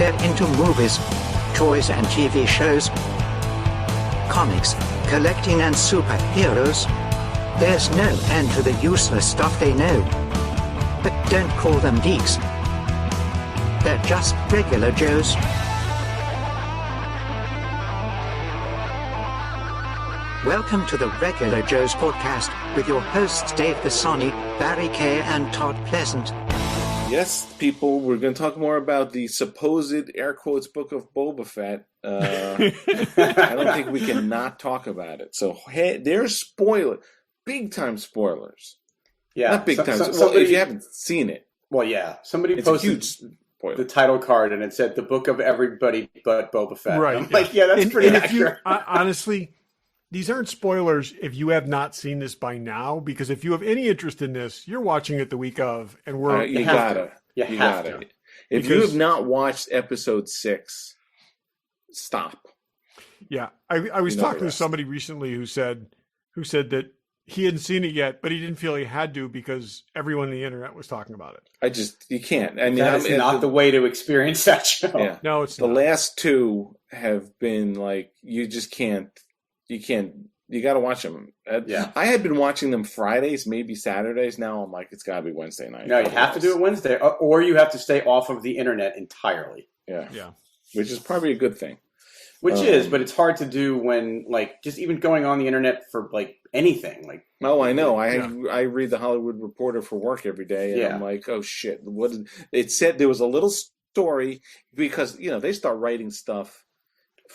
they're into movies, toys and TV shows, comics, collecting and superheroes. There's no end to the useless stuff they know. But don't call them geeks. They're just regular Joes. Welcome to the Regular Joes podcast with your hosts Dave Bassani, Barry Kay, and Todd Pleasant. Yes, people, we're going to talk more about the supposed, air quotes, Book of Boba Fett. I don't think we can not talk about it. So, hey, there's big time spoilers. Yeah. Not big time. Well, if you haven't seen it. Well, yeah. Somebody posted the title card and it said the book of everybody but Boba Fett. Right. I'm like, yeah, that's pretty accurate. Honestly, these aren't spoilers if you have not seen this by now, because if you have any interest in this, you're watching it the week of, and we're you gotta. If you have not watched episode 6, stop. Yeah, I was talking to somebody recently who said that he hadn't seen it yet, but he didn't feel he had to because everyone on the internet was talking about it. You can't. I mean, that's not the way to experience that show. Yeah. No, it's the not. last 2 have been like you just can't. You can't. You got to watch them. Yeah. I had been watching them Fridays, maybe Saturdays. Now I'm like, it's got to be Wednesday night. No, you have to do it Wednesday, or you have to stay off of the internet entirely. Yeah. Yeah. Which is probably a good thing. Which is, but it's hard to do when, like, just even going on the internet for, like, anything. Like, oh, I know. I read the Hollywood Reporter for work every day, and I'm like, oh, shit. It said there was a little story because, they start writing stuff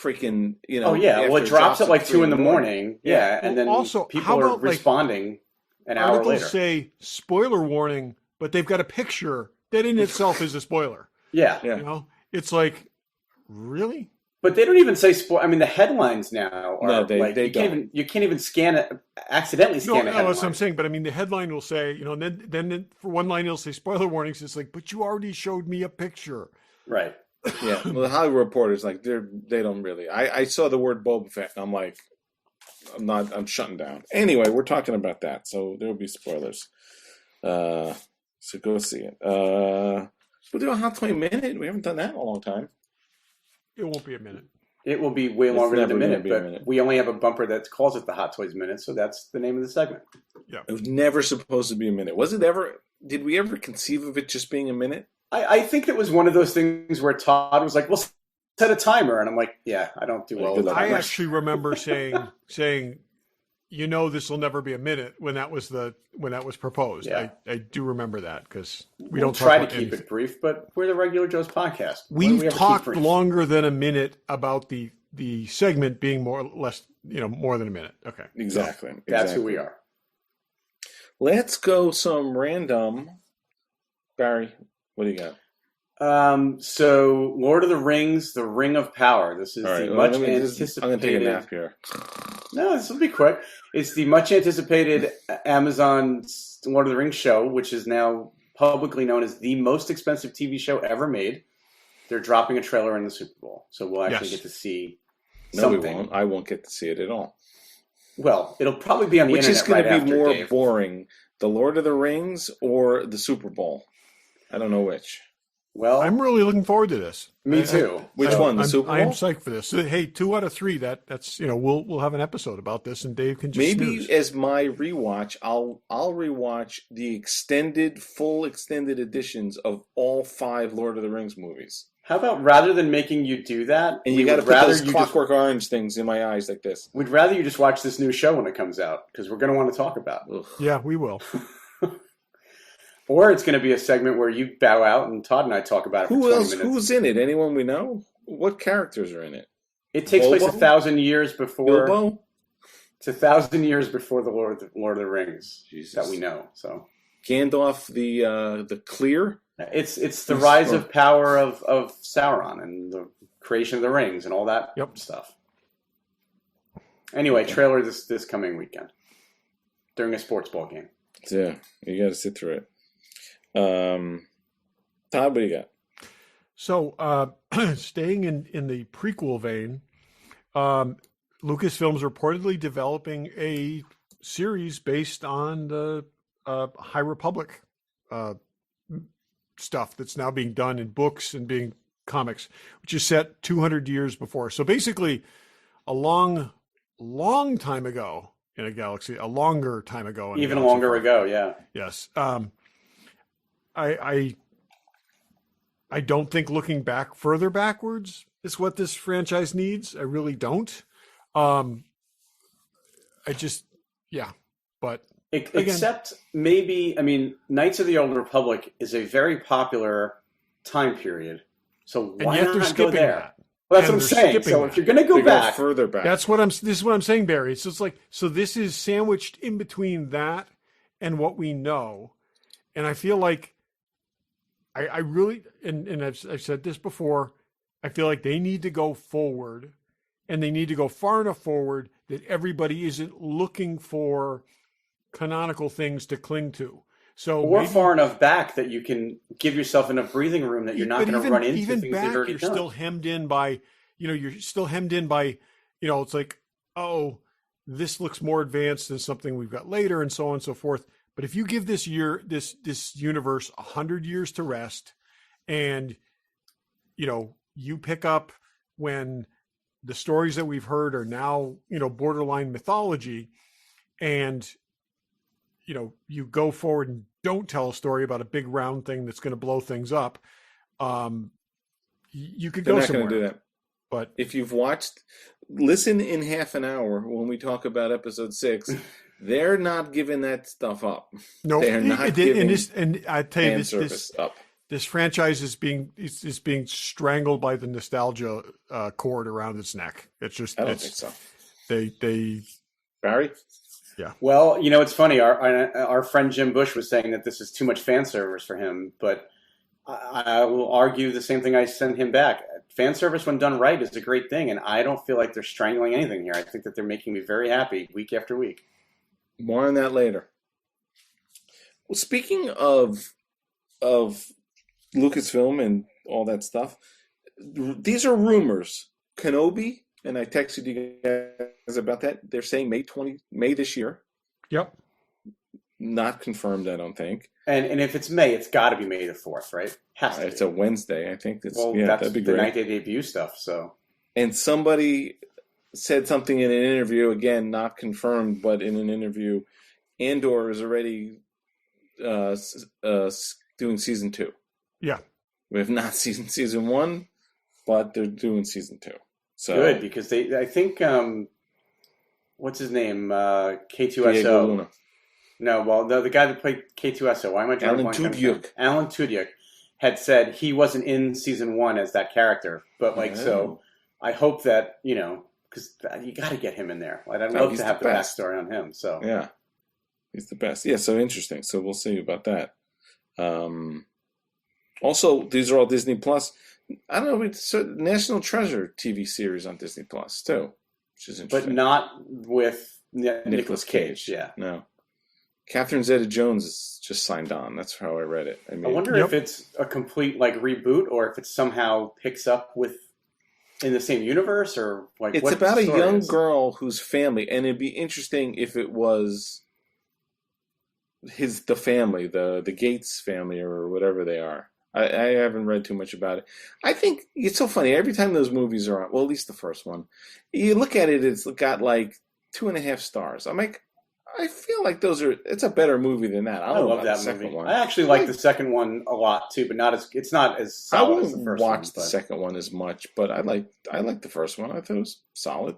freaking, Oh, yeah. Well, it drops at, like, 2 in the morning. Yeah. And then also, people are responding an hour later. Articles say, spoiler warning, but they've got a picture that in itself is a spoiler. Yeah. It's like, really? But they don't even say spoil. I mean, the headlines now are they don't. You can't even scan it, accidentally scan a headline. No, that's what I'm saying. But I mean, the headline will say, and then for one line it'll say spoiler warnings. It's like, but you already showed me a picture. Right. Yeah. Well, the Hollywood Reporters, like, they don't really. I saw the word Boba Fett, and I'm like, I'm shutting down. Anyway, we're talking about that, so there will be spoilers. So go see it. We'll do a Hot Toy Minute. We haven't done that in a long time. It won't be a minute. It will be way longer than a minute, but we only have a bumper that calls it the Hot Toys Minute, so that's the name of the segment. Yeah. It was never supposed to be a minute. Was it ever? Did we ever conceive of it just being a minute? I think it was one of those things where Todd was like, well, set a timer. And I'm like, yeah, I don't do well with that. I actually remember saying, this will never be a minute when that was proposed. Yeah. I do remember that because we'll try to keep it brief, but we're the Regular Joe's podcast. We've talked longer than a minute about the segment being more or less, more than a minute. Okay. Exactly. That's who we are. Let's go some random. Barry, what do you got? So Lord of the Rings, The Ring of Power. This is the much anticipated. I'm going to take a nap here. No, this will be quick. It's the much anticipated Amazon Lord of the Rings show, which is now publicly known as the most expensive TV show ever made. They're dropping a trailer in the Super Bowl, so we'll actually get to see something. No, we won't. I won't get to see it at all. Well, it'll probably be on the internet. Which is going to be more Dave. boring, the Lord of the Rings or the Super Bowl? I don't know which. Well, I'm really looking forward to this. Me too. Which one? The Super Bowl? I am psyched for this. Hey, 2 out of 3. That's we'll have an episode about this, and Dave can just maybe snooze. As my rewatch, I'll rewatch the full extended editions of all 5 Lord of the Rings movies. How about rather than making you do that, and you got to put those Clockwork Orange things in my eyes like this. We'd rather you just watch this new show when it comes out because we're going to want to talk about it. Yeah, we will. Or it's going to be a segment where you bow out and Todd and I talk about it for 20 minutes. Who's in it? Anyone we know? What characters are in it? It takes place 1,000 years before... Bilbo? It's 1,000 years before the Lord of the Rings that we know. So Gandalf, the clear? It's the rise of power of Sauron and the creation of the rings and all that stuff. Anyway, trailer this coming weekend during a sports ball game. Yeah, you got to sit through it. Todd, what do you got? So, staying in the prequel vein, Lucasfilm's reportedly developing a series based on the High Republic stuff that's now being done in books and being comics, which is set 200 years before. So basically, a long time ago in a galaxy, a longer time ago. Even longer ago, yeah. Yes. I don't think looking back further backwards is what this franchise needs. I really don't. But except maybe, I mean, Knights of the Old Republic is a very popular time period. So why not go there? That. Well, that's what I'm saying. So if you're going to go back, further back, this is what I'm saying, Barry. It's just like, so this is sandwiched in between that and what we know. And I feel like I really, and I've said this before, I feel like they need to go forward, and they need to go far enough forward that everybody isn't looking for canonical things to cling to. So or far enough back that you can give yourself enough breathing room that you're not going to run into even things back, they've already you're done. still hemmed in by, it's like, oh, this looks more advanced than something we've got later, and so on and so forth. But if you give this universe 100 years to rest, and you pick up when the stories that we've heard are now borderline mythology, and you go forward and don't tell a story about a big round thing that's going to blow things up, you could go somewhere. They're not going to do that. But if you've listen in half an hour when we talk about episode 6. They're not giving that stuff up. No, they're not giving. And I tell you, this franchise is being strangled by the nostalgia cord around its neck. It's just. I don't think so. They Barry. Yeah. Well, it's funny. Our friend Jim Bush was saying that this is too much fan service for him, but I will argue the same thing I send him back. Fan service, when done right, is a great thing, and I don't feel like they're strangling anything here. I think that they're making me very happy week after week. More on that later. Well, speaking of Lucasfilm and all that stuff, these are rumors. Kenobi, and I texted you guys about that. They're saying May this year. Yep. Not confirmed, I don't think. And if it's May, it's got to be May the 4th, right? It's a Wednesday, I think. That's that'd be the great. night they debut stuff. So. And somebody said something in an interview, again, not confirmed, but in an interview, Andor is already doing season 2. Yeah. We have not seen season 1, but they're doing season 2. So good, because I think, what's his name? K2SO. Diego Luna. No, well, the guy that played K2SO, why am I drawing Alan Tudyk. Alan Tudyk had said he wasn't in season 1 as that character, but so I hope that, because you got to get him in there. I'd love to have the backstory on him. So yeah, he's the best. Yeah, so interesting. So we'll see about that. Also, these are all Disney Plus. I don't know. It's a National Treasure TV series on Disney Plus too, which is interesting. But not with Nicolas Cage. Yeah, no. Catherine Zeta-Jones is just signed on. That's how I read it. I wonder if it's a complete reboot, or if it somehow picks up in the same universe, or it's about a young girl whose family, and it'd be interesting if it was the family, the Gates family, or whatever they are. I haven't read too much about it. I think it's so funny. Every time those movies are on, well, at least the first one, you look at it, it's got 2.5 stars. I'm like, I feel like it's a better movie than that. I love that movie. One. I actually like the second one a lot too, but it's not as solid as the first one. I wouldn't watch the second one as much, but I like the first one. I thought it was solid.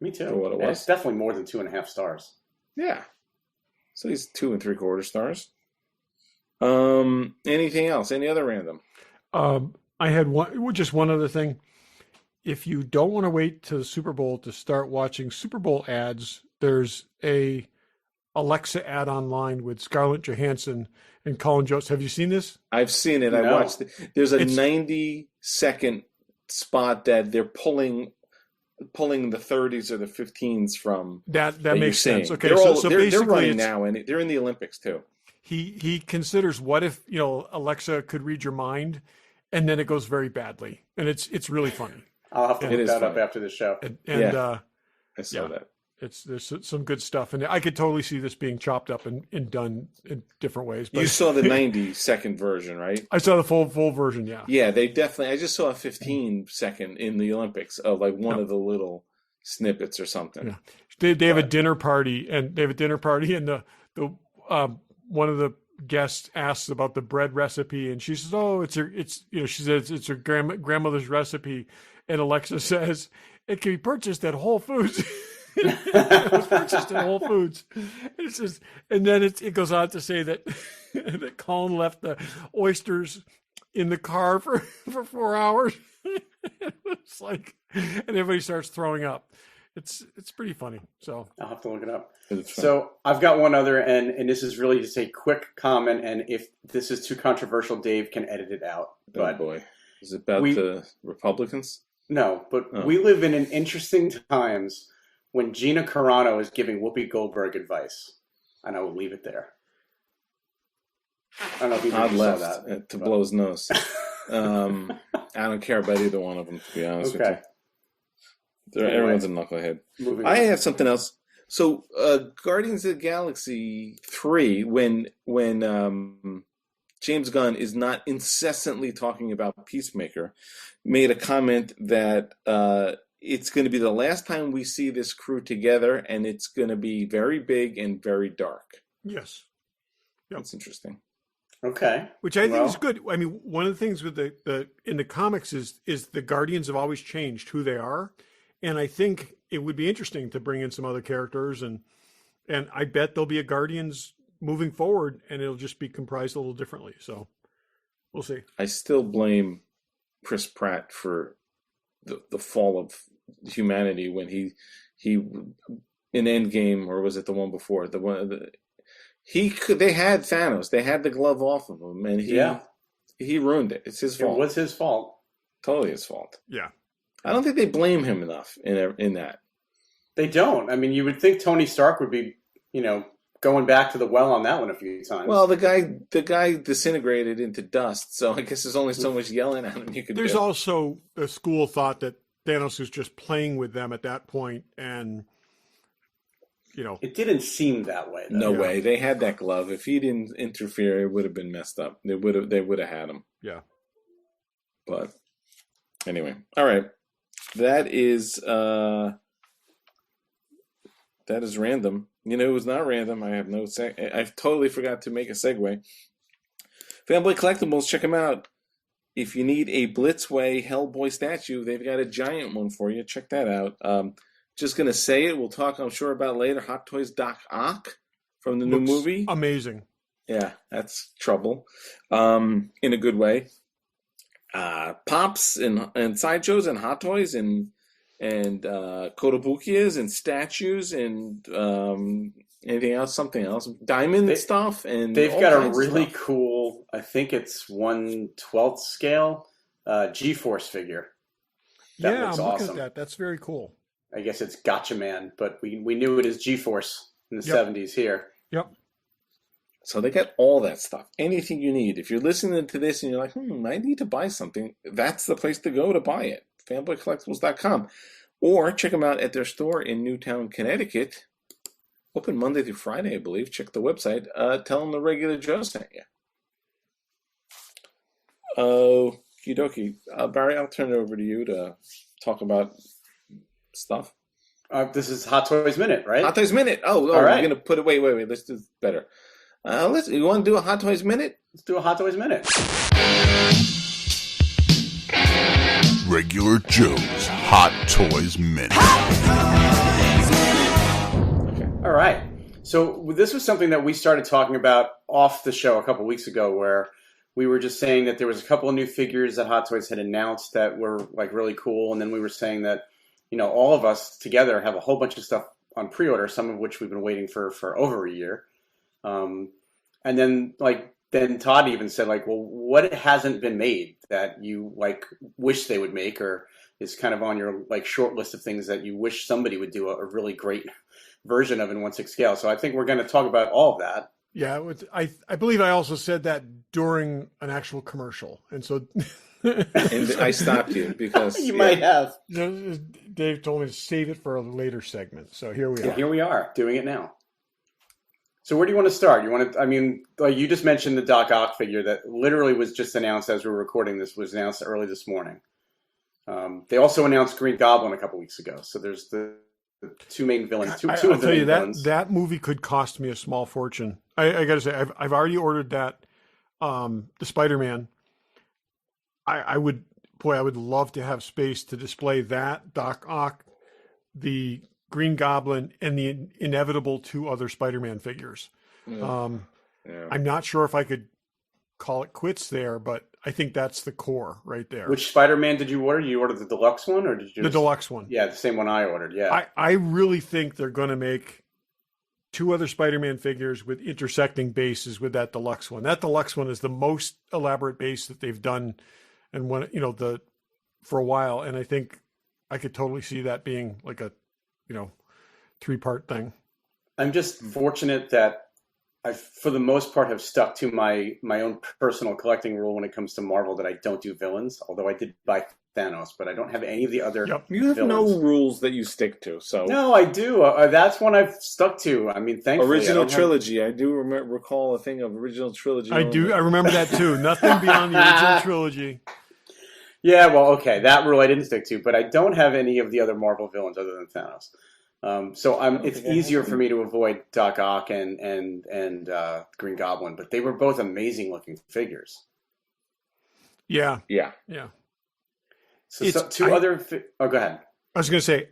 Me too. For what it was. It's definitely more than 2.5 stars. Yeah. So he's 2 3/4 stars. Anything else? Any other random? I had one other thing. If you don't want to wait to the Super Bowl to start watching Super Bowl ads, there's a Alexa ad online with Scarlett Johansson and Colin Jost. Have you seen this? I've seen it. No. I watched it. There's a 90-second spot that they're pulling the 30s or the 15s from. That makes sense. Okay, they're running now, and they're in the Olympics too. He considers what if Alexa could read your mind, and then it goes very badly, and it's really funny. I'll have to look that up after the show. I saw that. there's some good stuff, and I could totally see this being chopped up and done in different ways. But You saw the 90-second version, right? I saw the full version. Yeah. Yeah, they definitely. I just saw a 15-second in the Olympics of like one of the little snippets or something. Yeah. They have a dinner party, and the one of the guests asks about the bread recipe, and she says, "Oh, she says it's her grandmother's recipe," and Alexa says, "It can be purchased at Whole Foods." It was purchased at Whole Foods. It says, and then it goes on to say that that Colin left the oysters in the car for 4 hours. It's like, and everybody starts throwing up. It's pretty funny. So I'll have to look it up. So I've got one other, and this is really just a quick comment. And if this is too controversial, Dave can edit it out. But boy, is it about the Republicans? No, but we live in an interesting times when Gina Carano is giving Whoopi Goldberg advice, and I will leave it there. I don't know if you saw that to blow his nose. I don't care about either one of them, to be honest with you. Everyone's a knucklehead. I have something else. So, Guardians of the Galaxy 3, when James Gunn is not incessantly talking about Peacemaker, made a comment that it's going to be the last time we see this crew together, and it's going to be very big and very dark. Yes. Yep. That's interesting. Okay. Which I think is good. I mean, one of the things with the in the comics is the Guardians have always changed who they are. And I think it would be interesting to bring in some other characters, and I bet there'll be a Guardians moving forward, and it'll just be comprised a little differently. So we'll see. I still blame Chris Pratt for the fall of humanity when he in Endgame, or was it the one before? They had Thanos. They had the glove off of him, and he ruined it. It's his fault. It was his fault. Totally his fault. Yeah. I don't think they blame him enough in that. They don't. I mean, you would think Tony Stark would be, going back to the well on that one a few times. Well, the guy disintegrated into dust, so I guess there's only so much yelling at him you could do. There's also a school of thought that Thanos was just playing with them at that point, and it didn't seem that way, though. No way. They had that glove. If he didn't interfere, it would have been messed up. They would have had him. Yeah. But anyway, all right. That is random. It was not random. I have no I totally forgot to make a segue. Fanboy Collectibles, check them out. If you need a Blitzway Hellboy statue, they've got a giant one for you. Check that out. Just going to say it. We'll talk, I'm sure, about later. Hot Toys Doc Ock from the new movie. Amazing. Yeah, that's trouble. In a good way. Pops and sideshows and Hot Toys and Kotobukias and statues and anything else, something else. Diamond stuff. And they've got a really cool, I think it's 1/12 scale, G-Force figure. That looks awesome. Look at that. That's very cool. I guess it's Gotcha Man, but we knew it as G-Force in the 70s here. Yep. So they got all that stuff. Anything you need. If you're listening to this and you're like, I need to buy something, that's the place to go to buy it. FanboyCollectibles.com. Or check them out at their store in Newtown, Connecticut. Open Monday through Friday, I believe. Check the website. Tell them the regular Joe sent you. Okie dokie. Barry, I'll turn it over to you to talk about stuff. This is Hot Toys Minute, right? Hot Toys Minute. Oh, all right. We're going to put it. Wait. Let's do better. You want to do a Hot Toys Minute? Let's do a Hot Toys Minute. Regular Joe's Hot Toys Minute. Okay. All right. So this was something that we started talking about off the show a couple weeks ago, where we were just saying that there was a couple of new figures that Hot Toys had announced that were like really cool, and then we were saying that all of us together have a whole bunch of stuff on pre-order, some of which we've been waiting for over a year. And then Todd even said, well, what hasn't been made that you wish they would make, or is kind of on your short list of things that you wish somebody would do a really great version of in 1/6 scale. So I think we're going to talk about all of that. Yeah, I believe I also said that during an actual commercial, and so and I stopped you because you might have. Dave told me to save it for a later segment. So here we are. Here we are, doing it now. So where do you want to start? I mean, like you just mentioned the Doc Ock figure that literally was just announced as we were recording this, was announced early this morning. They also announced Green Goblin a couple weeks ago. So there's the two main villains. Two I'll of the tell you main villains. that movie could cost me a small fortune. I got to say, I've already ordered that. The Spider-Man. I would love to have space to display that, Doc Ock, the Green Goblin, and the inevitable 2 other Spider-Man figures. I'm not sure if I could call it quits there, but I think that's the core right there. Which Spider-Man did you order? Did you order the deluxe one, or did you the deluxe one? Yeah, the same one I ordered. Yeah, I really think they're going to make 2 other Spider-Man figures with intersecting bases with that deluxe one. That deluxe one is the most elaborate base that they've done, and for a while. And I think I could totally see that being like a 3-part thing. I'm just fortunate that I, for the most part, have stuck to my own personal collecting rule when it comes to Marvel, that I don't do villains. Although I did buy Thanos, but I don't have any of the other. Yep. You have villains. no rules that you stick to. So no, I do. That's one I've stuck to. I mean, thankfully, original trilogy. I do recall a thing of original trilogy. I do. I remember that too. Nothing beyond the original trilogy. Yeah, well, okay, that rule I didn't stick to, but I don't have any of the other Marvel villains other than Thanos. So it's easier for me to avoid Doc Ock and Green Goblin, but they were both amazing looking figures. Yeah. So go ahead. I was going to say,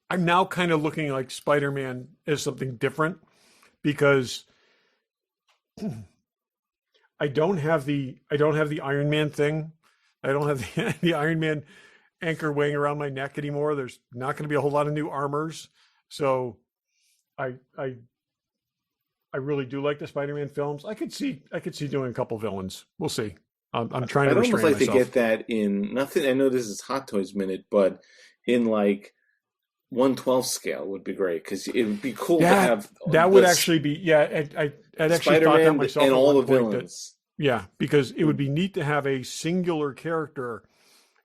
I'm now kind of looking like Spider-Man as something different because I don't have the Iron Man thing. I don't have the Iron Man anchor weighing around my neck anymore. There's not going to be a whole lot of new armors. So I really do like the Spider-Man films. I could see doing a couple villains. We'll see. I'm trying to restrain myself. I'd almost like to get that in nothing. I know this is Hot Toys Minute, but in like 1/12 scale would be great because it would be cool to have. That would actually be I actually thought that myself and all the villains. Because it would be neat to have a singular character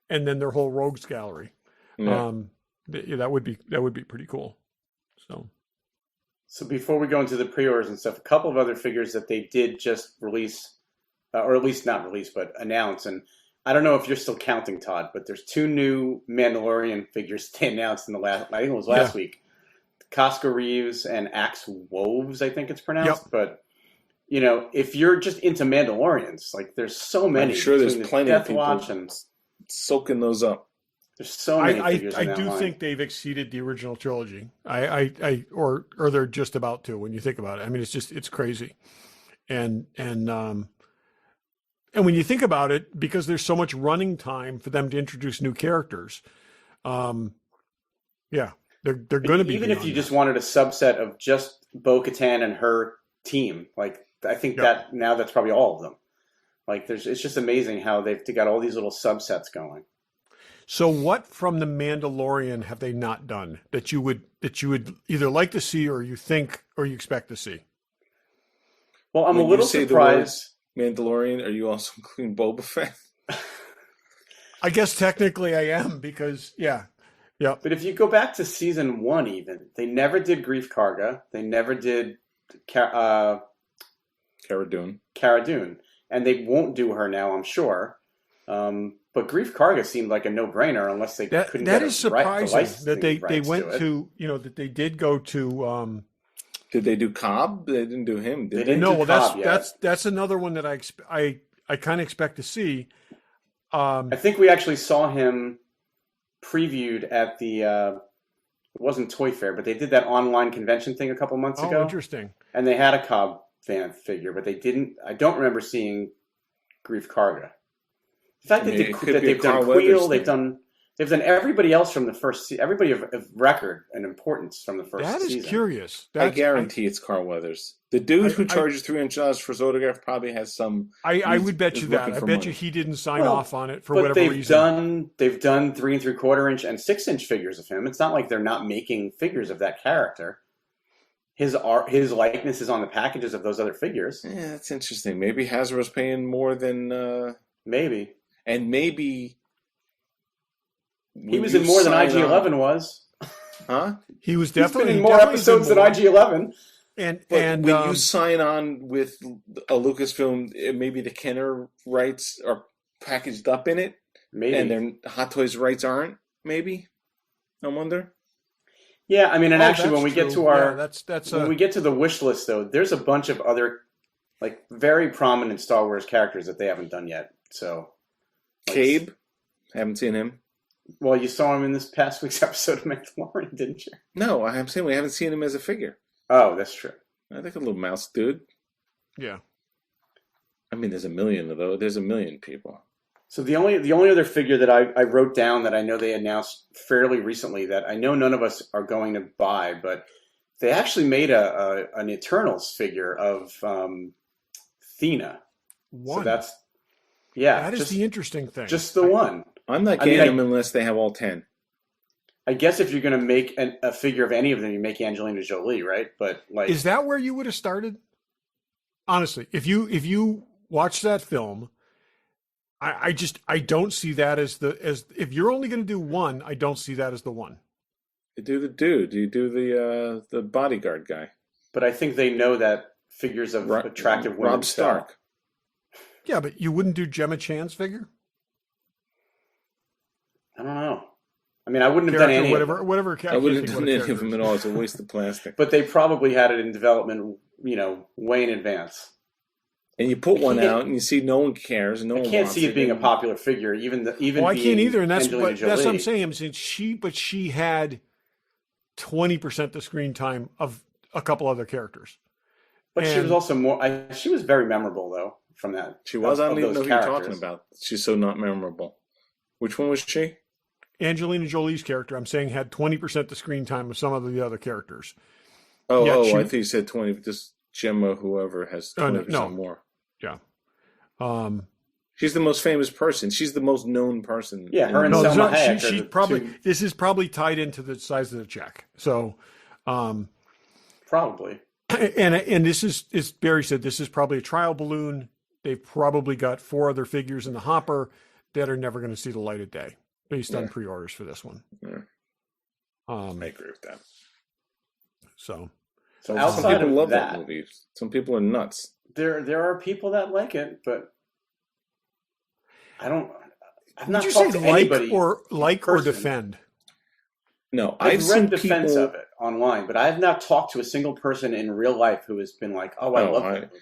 and then their whole rogues gallery. Yeah. That would be pretty cool. So before we go into the pre-orders and stuff, a couple of other figures that they did just release, or at least not release, but announce. And I don't know if you're still counting, Todd, but there's 2 new Mandalorian figures they announced in I think it was last week. Casca Reeves and Axe Woves, I think it's pronounced. Yep. But if you're just into Mandalorians, like there's so many. I'm sure there's plenty of people and soaking those up. There's so many figures in that I do line. think they've exceeded the original trilogy. Or they're just about to when you think about it. I mean, it's crazy. And when you think about it, because there's so much running time for them to introduce new characters, they're going to be. Even if you just wanted a subset of just Bo-Katan and her team, like I think that now that's probably all of them. Like it's just amazing how they've got all these little subsets going. So what from the Mandalorian have they not done that you would either like to see or you think or you expect to see? Well, I'm a little surprised. Mandalorian, are you also including Boba Fett? I guess technically I am because But if you go back to season 1, even they never did Grief Karga. They never did Cara Dune, and they won't do her now, I'm sure. But Grief Karga seemed like a no-brainer unless they couldn't. That is surprising that they went to that they did go to. Did they do Cobb? They didn't do him. Did they? No, well, that's another one that I kind of expect to see. I think we actually saw him previewed at the. It wasn't Toy Fair, but they did that online convention thing a couple months ago. Oh, interesting. And they had a Cobb fan figure, but they didn't. I don't remember seeing Grief Karga. The fact that they've done Queel, they've done everybody else from the first, everybody of record and importance from the first season. That is curious. I guarantee it's Carl Weathers. The dude who charges $300 for his autograph probably has some. I would bet you that. I bet you he didn't sign off on it for whatever reason. They've done 3 3/4 inch and 6-inch figures of him. It's not like they're not making figures of that character. His likeness is on the packages of those other figures. Yeah, that's interesting. Maybe Hasbro's paying more than maybe. And maybe He was in more than IG-11 was. Huh? He was He's definitely been in more definitely episodes been than more. IG-11. And But when you sign on with a Lucasfilm, maybe the Kenner rights are packaged up in it, Maybe. and their Hot Toys rights aren't. Maybe, I wonder. Yeah, I mean, and actually, that's when we get true. to our that's when we get to the wish list, though, there's a bunch of other like very prominent Star Wars characters that they haven't done yet. So, like, Cabe, haven't seen him. well, you saw him in this past week's episode of Mandalorian, didn't you? No, I'm saying we haven't seen him as a figure. Oh, that's true. I think a little mouse dude. yeah. I mean, there's a million of those. There's a million people. So the only other figure that I wrote down that I know they announced fairly recently that I know none of us are going to buy, but they actually made an Eternals figure of Thena. One. So that's that is the interesting thing. Just the one. I'm not I mean, getting them unless they have all 10. I guess if you're going to make a figure of any of them, you make Angelina Jolie, right? But like, is that where you would have started? Honestly, if you watch that film, I don't see that as if you're only going to do one, I don't see that as the one. You do the dude. You do the bodyguard guy. but I think they know that figures of attractive women Rob Stark. sell. Yeah, but you wouldn't do Gemma Chan's figure? I don't know. I mean, I wouldn't have done any whatever I wouldn't have done any of them at all. It's a waste of plastic. But they probably had it in development, way in advance. And you put one out, and you see no one cares, and no one I can't wants see it being a popular figure, even. Well, I can't either, and that's Angelina what I'm Jolie. saying. I'm saying she had 20% the screen time of a couple other characters. But she was also more. She was very memorable, though. From that, She was. I don't even know who you're characters. talking about. She's so not memorable. Which one was she? Angelina Jolie's character, I'm saying, had 20% the screen time of some of the other characters. Oh, Yeah, I think you said 20. Just Gemma, whoever has 20% no. more. Yeah. She's the most famous person. She's the most known person. Yeah, her and No, Selma there's not- Hayek. she probably this is probably tied into the size of the check. So, probably. and this is, as Barry said, this is probably a trial balloon. They've probably got 4 other figures in the hopper that are never going to see the light of day based on pre-orders for this one. Yeah. I agree with that. So So Some outside people of love that, that movie. Some people are nuts. there are people that like it, but I don't. I've would not you talked say to anybody. or person. defend? No, I've seen read defense people. of it online, but I have not talked to a single person in real life who has been like, "Oh, I love that movie."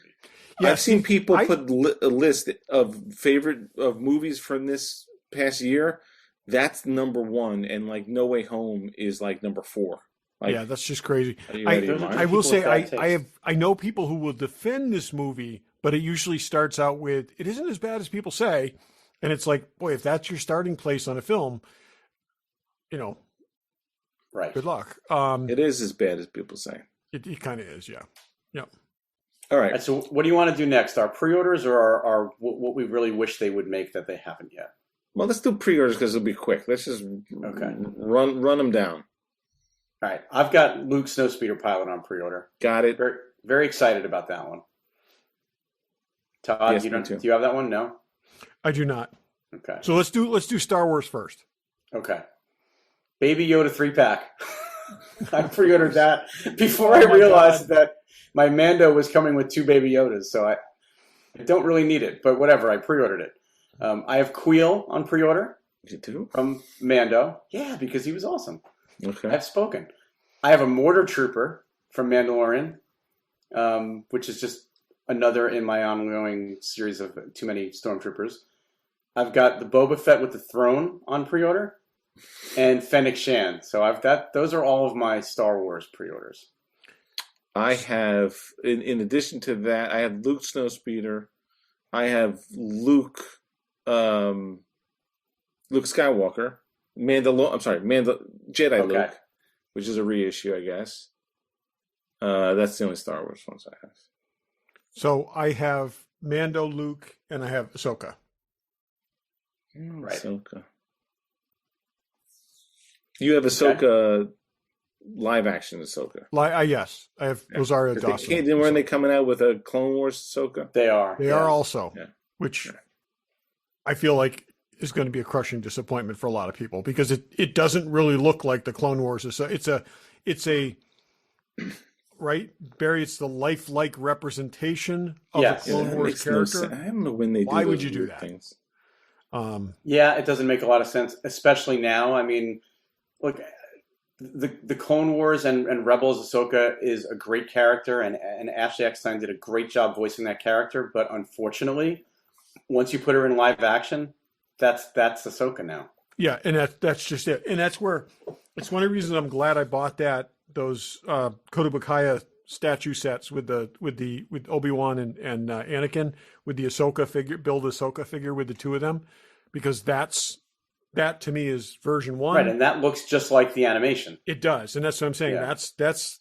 Yeah, I've seen people put a list of favorite of movies from this past year. That's number 1, and like No Way Home is like number 4. Like, Yeah, that's just crazy. are you out of your mind? I will People with say bad I know people who will defend this movie, but it usually starts out with it isn't as bad as people say, and it's like, boy, if that's your starting place on a film, Right. good luck. It is as bad as people say. It kind of is, yeah. All All right. right, so what do you want to do next? Our pre-orders or our what we really wish they would make that they haven't yet? Well, let's do pre-orders because it'll be quick. Let's just run them down. All right, I've got Luke Snowspeeder Pilot on pre-order. Got it. Very, very excited about that one. Todd, Yes, do me too. you have that one? No. I do not. Okay. So let's do Star Wars first. Okay. Baby Yoda 3-pack. I pre-ordered that before I realized that my Mando was coming with 2 Baby Yodas, so I don't really need it, but whatever. I pre-ordered it. I have Queel on pre-order You do? from Mando. Yeah, because he was awesome. Okay. I've spoken. I have a Mortar Trooper from Mandalorian, which is just another in my ongoing series of too many Stormtroopers. I've got the Boba Fett with the throne on pre-order, and Fennec Shan. So I've got those are all of my Star Wars pre-orders. I have, in addition to that, I have Luke Snowspeeder. I have Luke Skywalker. Jedi Okay. Luke, which is a reissue, I guess. That's the only Star Wars ones I have. So I have Mando, Luke, and I have Ahsoka. Right. Ahsoka. You have Ahsoka, live action Ahsoka. Yes, I have Rosario Dawson. Weren't they coming out with a Clone Wars Ahsoka? They are. They are also, which I feel like is going to be a crushing disappointment for a lot of people because it doesn't really look like the Clone Wars. So it's a right, Barry. It's the lifelike representation of Yes. the Clone Wars character. I don't know when they. Why do would those you do weird that? Things. Yeah, it doesn't make a lot of sense, especially now. I mean, look, the Clone Wars and Rebels Ahsoka is a great character, and Ashley Eckstein did a great job voicing that character. But unfortunately, once you put her in live action, that's Ahsoka now. Yeah, and that's just it. And that's where it's one of the reasons I'm glad I bought those Kodabukaya statue sets with Obi-Wan and Anakin with the Ahsoka figure, build Ahsoka figure with the two of them, because that to me is version 1. Right, and that looks just like the animation. It does, and that's what I'm saying. Yeah. That's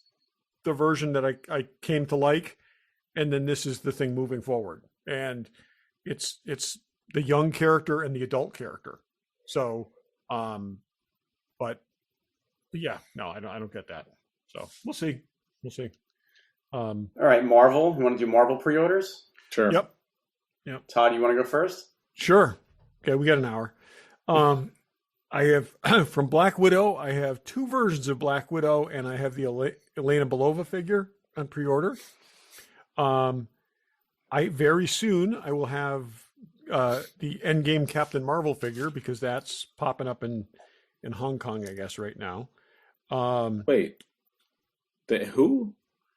the version that I came to like, and then this is the thing moving forward, and it's the young character and the adult character. So, but yeah, no, I don't get that. So we'll see. All right, Marvel. You want to do Marvel pre-orders? Sure. Yep. Todd, you want to go first? Sure. Okay, we got an hour. I have from Black Widow. I have 2 versions of Black Widow, and I have the Elena Belova figure on pre-order. I very soon I will have the Endgame Captain Marvel figure because that's popping up in Hong Kong, I guess, right now. Wait, the who?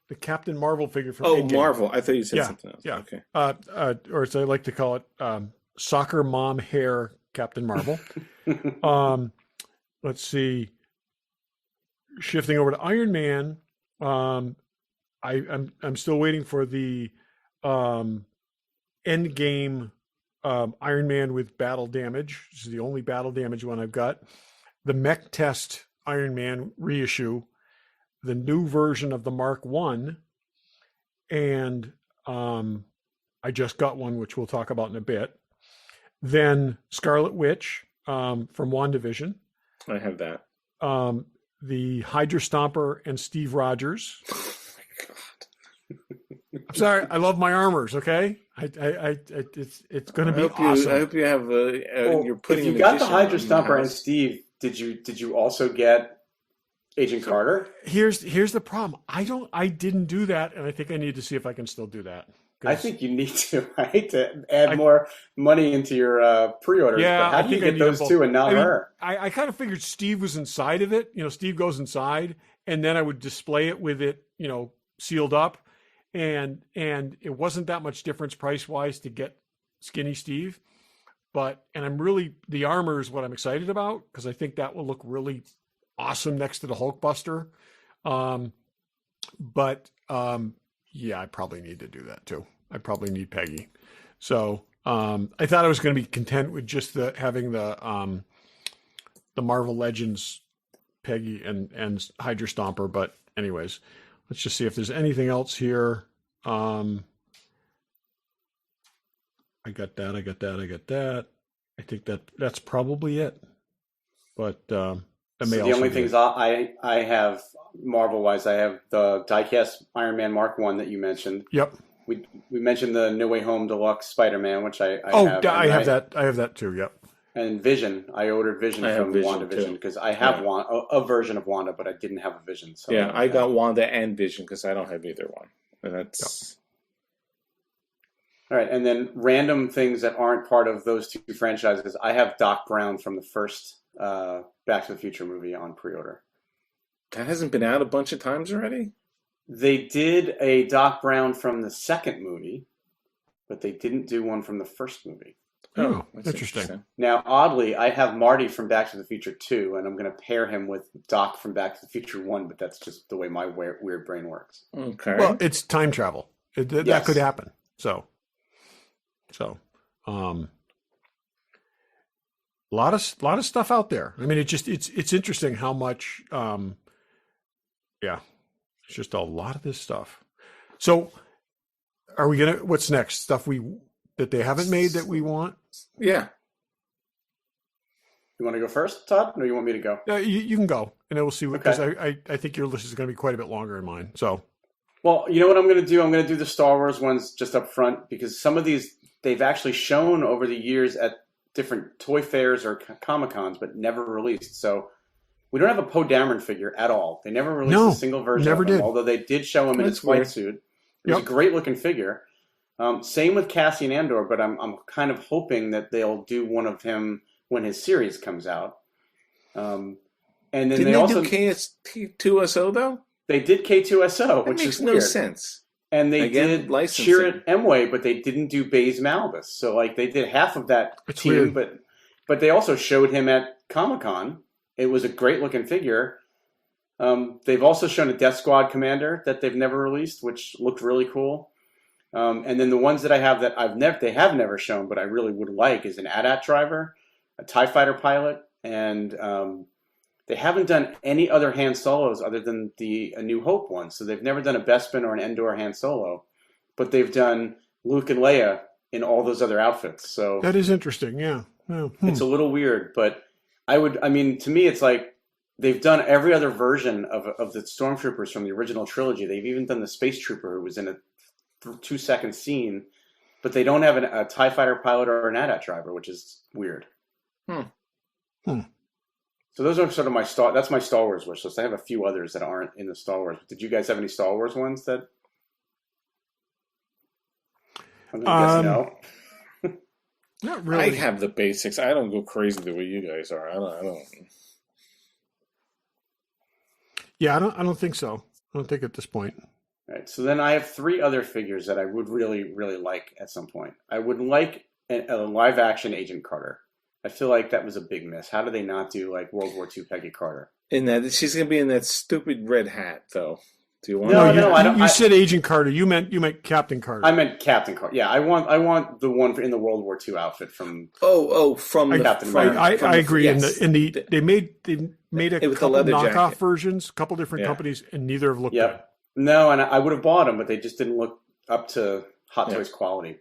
The Captain Marvel figure from Oh, Endgame. Marvel. I thought you said something else. Yeah. Okay. Or as I like to call it, soccer mom hair Captain Marvel. Let's see. Shifting over to Iron Man. I'm still waiting for the Endgame Iron Man with battle damage. This is the only battle damage one I've got. The Mech Test Iron Man reissue, the new version of the Mark I, and I just got one, which we'll talk about in a bit. Then Scarlet Witch from WandaVision. I have that. The Hydra Stomper and Steve Rogers. Oh my God. I'm sorry, I love my armors. Okay, it's going to be awesome. I hope you have. You're putting. If you got the Hydra Stomper and Steve, did you also get Agent Carter? Here's the problem. I didn't do that, and I think I need to see if I can still do that. I think you need to, right, to add more money into your pre-orders. Yeah, but how do you get those two and not her? I kind of figured Steve was inside of it. Steve goes inside, and then I would display it with it, sealed up, and it wasn't that much difference price wise to get Skinny Steve, and the armor is what I'm excited about because I think that will look really awesome next to the Hulkbuster. Yeah, I probably need to do that too. I probably need Peggy. So I thought I was going to be content with just having the Marvel Legends Peggy and Hydra Stomper. But anyways, let's just see if there's anything else here. I got that. I think that's probably it. But the only things I have Marvel-wise, I have the diecast Iron Man Mark I that you mentioned. Yep. We mentioned the No Way Home Deluxe Spider-Man, which I have. I have that. I have that too. Yep. And Vision. I ordered Vision from WandaVision because I have a version of Wanda, but I didn't have a Vision. So yeah, I got Wanda and Vision because I don't have either one. And that's... All right, and then random things that aren't part of those 2 franchises. I have Doc Brown from the first Back to the Future movie on pre-order. That hasn't been out a bunch of times already? They did a Doc Brown from the second movie, but they didn't do one from the first movie. Oh, that's interesting. Now, oddly, I have Marty from Back to the Future 2, and I'm going to pair him with Doc from Back to the Future 1, but that's just the way my weird brain works. Okay. Well, it's time travel. That could happen. So, a lot of stuff out there. I mean, it's interesting how much, it's just a lot of this stuff. So are we what's next? Stuff that they haven't made that we want? Yeah. You want to go first, Todd, or you want me to go? You can go, and then we'll see. Because I think your list is going to be quite a bit longer than mine. So, well, you know what I'm going to do? I'm going to do the Star Wars ones just up front because some of these they've actually shown over the years at different toy fairs or Comic-Cons, but never released. So we don't have a Poe Dameron figure at all. They never released a single version never of him, did. although they did show him in his flight suit. It was a great-looking figure. Same with Cassian Andor, but I'm kind of hoping that they'll do one of him when his series comes out. And then Didn't they also do KS2SO though? They did K2SO, which makes is no weird. sense. And they did licensing. Chirrut Emway, but they didn't do Baze Malbus. So like they did half of that team, but they also showed him at Comic-Con. It was a great looking figure. They've also shown a Death Squad commander that they've never released, which looked really cool. And then the ones that I have that they have never shown, but I really would like is an AT-AT driver, a TIE fighter pilot, and they haven't done any other Han Solos other than the A New Hope one. So they've never done a Bespin or an Endor Han Solo, but they've done Luke and Leia in all those other outfits. So that is interesting. Yeah. It's a little weird, but to me, it's like they've done every other version of the Stormtroopers from the original trilogy. They've even done the Space Trooper who was in a 2-second scene, but they don't have a TIE fighter pilot or an AT-AT driver, which is weird. So those are sort of that's my Star Wars wish list. I have a few others that aren't in the Star Wars. Did you guys have any Star Wars ones that? I'm gonna guess no. Not really. I have the basics. I don't go crazy the way you guys are. I don't. Yeah, I don't think so. I don't think at this point. All right. So then I have 3 other figures that I would really, really like at some point. I would like a live action Agent Carter. I feel like that was a big miss. How do they not do like World War II Peggy Carter? In that she's gonna be in that stupid red hat though. Do you want? No, I don't. You said Agent Carter. You meant Captain Carter. I meant Captain Carter. Yeah, I want the one in the World War II outfit from. From Captain America. America. I agree. Yes. They made a couple knockoff jacket. versions, a couple different companies, and neither have looked good. No, and I would have bought them, but they just didn't look up to Hot Toys quality.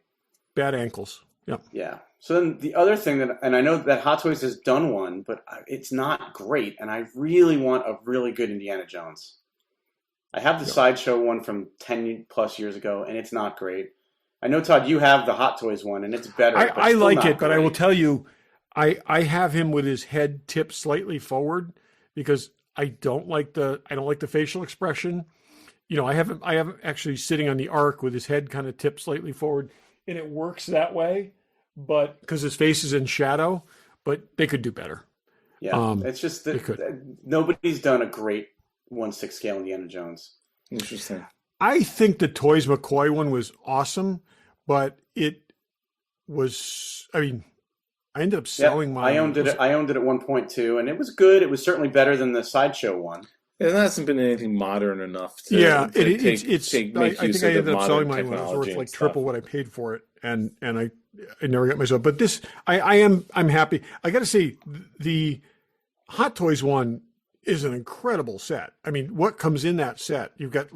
Bad ankles. Yep. Yeah. So then the other thing and I know that Hot Toys has done one, but it's not great, and I really want a really good Indiana Jones. I have the Sideshow one from 10 plus years ago, and it's not great. I know, Todd, you have the Hot Toys one, and it's better. I like it, but I will tell you, I have him with his head tipped slightly forward because I don't like the facial expression. You know, I have him actually sitting on the arc with his head kind of tipped slightly forward, and it works that way. But because his face is in shadow, but they could do better. Yeah, it's just that nobody's done a great 1/6 scale Indiana Jones. Interesting. I think the Toys McCoy one was awesome, but it was. I mean, I ended up selling mine. I owned it at 1.2, and it was good. It was certainly better than the Sideshow one. It hasn't been anything modern enough. To, yeah, to I think I ended up selling mine when it was worth like triple what I paid for it, and I never got myself. But this, I'm happy. I got to say, the Hot Toys one is an incredible set. I mean, what comes in that set? You've got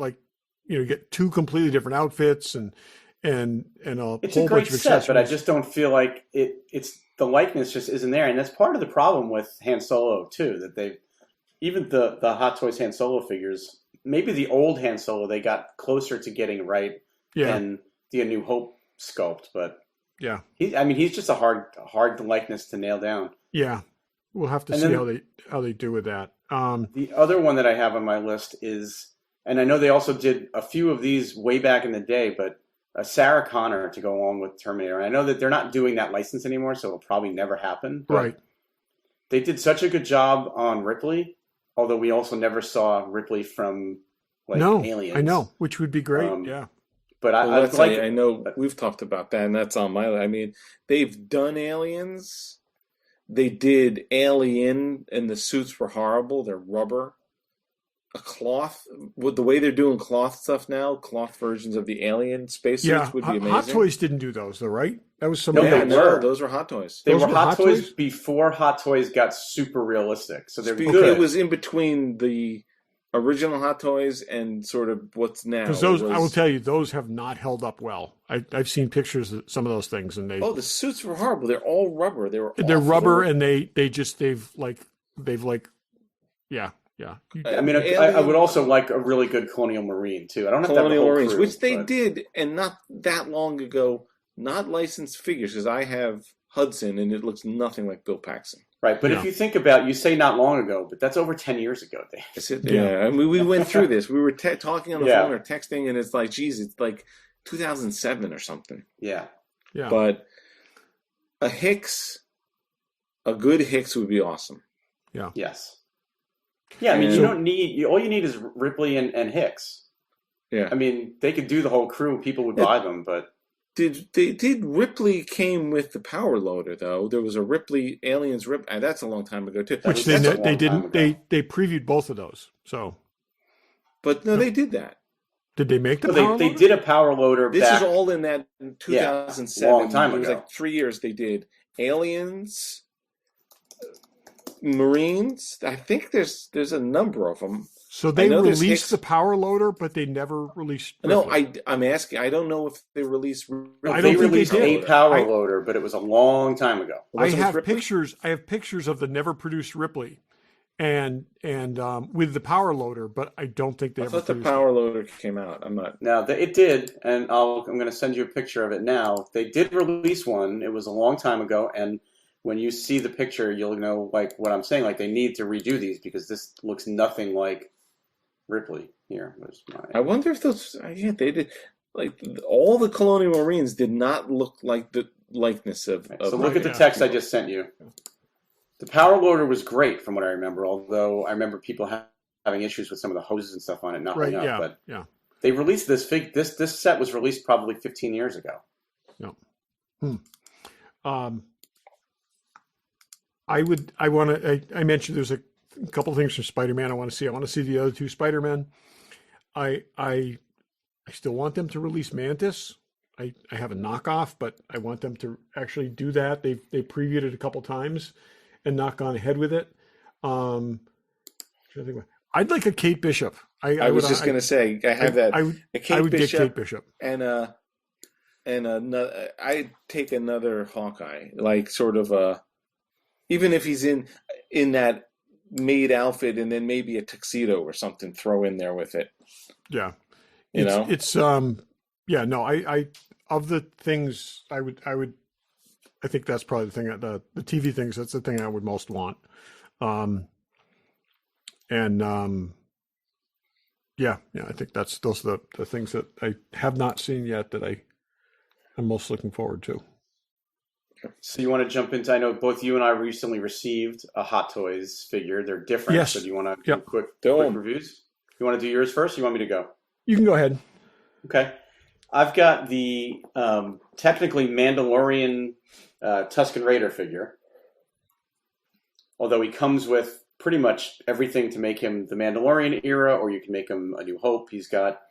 you get 2 completely different outfits and a it's whole a great bunch of set, but I just don't feel like it's the likeness just isn't there, and that's part of the problem with Han Solo too. That even the Hot Toys Han Solo figures, maybe the old Han Solo, they got closer to getting right than the A New Hope sculpt, but he's just a hard likeness to nail down. Yeah, we'll have to see how they do with that. The other one that I have on my list is, and I know they also did a few of these way back in the day, but Sarah Connor to go along with Terminator. And I know that they're not doing that license anymore, so it'll probably never happen. But right. They did such a good job on Ripley, although we also never saw Ripley from Aliens. I know, which would be great. Yeah. But I know we've talked about that, and that's on my list. I mean, they've done Aliens. They did Alien, and the suits were horrible. They're rubber. A cloth, with the way they're doing cloth stuff now, cloth versions of the Alien spacesuits would be amazing. Hot Toys didn't do those, though, right? That was some. No, those were Hot Toys. They were Hot Toys before Hot Toys got super realistic. So they're good. It was in between the original Hot Toys and sort of what's now. Because those, I will tell you, those have not held up well. I've seen pictures of some of those things, and the suits were horrible. They're all rubber. They're rubber, and they've Yeah. I mean, I would also like a really good Colonial Marine, too. I don't have to have a whole Marines, crew, which they did, and not that long ago, not licensed figures, because I have Hudson, and it looks nothing like Bill Paxton. Right, but if you think about, you say not long ago, but that's over 10 years ago, Dave. That's it. Yeah, I mean, we went through this. We were talking on the phone or texting, and it's like, geez, it's like 2007 or something. Yeah. Yeah. But a good Hicks would be awesome. Yeah. Yes. Yeah, I mean, you don't need, all you need is Ripley and Hicks. Yeah. I mean, they could do the whole crew. People would buy them, but. Did Ripley came with the power loader though? There was a Ripley Aliens that's a long time ago too. Which they didn't. They previewed both of those. So, but no, they did that. Did they make the power loader? They did a power loader. This is all in that 2007. Long time ago. It was like 3 years. They did Aliens, Marines. I think there's a number of them. So they released the power loader, but they never released. No, I'm asking. I don't know if they released. They released a power loader, but it was a long time ago. I have pictures. I have pictures of the never produced Ripley, and with the power loader, but I don't think they ever. I thought the power loader came out. I'm not. Now it did, and I'm going to send you a picture of it now. They did release one. It was a long time ago, and when you see the picture, you'll know like what I'm saying. Like they need to redo these because this looks nothing like Ripley. Here was my. I wonder if those. Yeah, they did. Like all the Colonial Marines did not look like the likeness of. Right, so look at the text I just sent you. The power loader was great from what I remember. Although I remember people having issues with some of the hoses and stuff on it not running up. But they released this This set was released probably 15 years ago. No. I mentioned there's a couple of things from Spider-Man I want to see. I want to see the other two Spider-Men. I still want them to release Mantis. I have a knockoff, but I want them to actually do that. They previewed it a couple times and not gone ahead with it. I'd like a Kate Bishop. I was just going to say I have that. I would get Kate Bishop and I'd take another Hawkeye, like sort of even if he's in that maid outfit and then maybe a tuxedo or something throw in there with it. Yeah. I of the things I think that's probably the thing the TV things, that's the thing I would most want. I think those are the things that I have not seen yet that I'm most looking forward to. So you want to jump into? I know both you and I recently received a Hot Toys figure. They're different. Yes. So do you want to do quick reviews? You want to do yours first? Or you want me to go? You can go ahead. Okay. I've got the technically Mandalorian Tuscan Raider figure. Although he comes with pretty much everything to make him the Mandalorian era, or you can make him A New Hope. He's got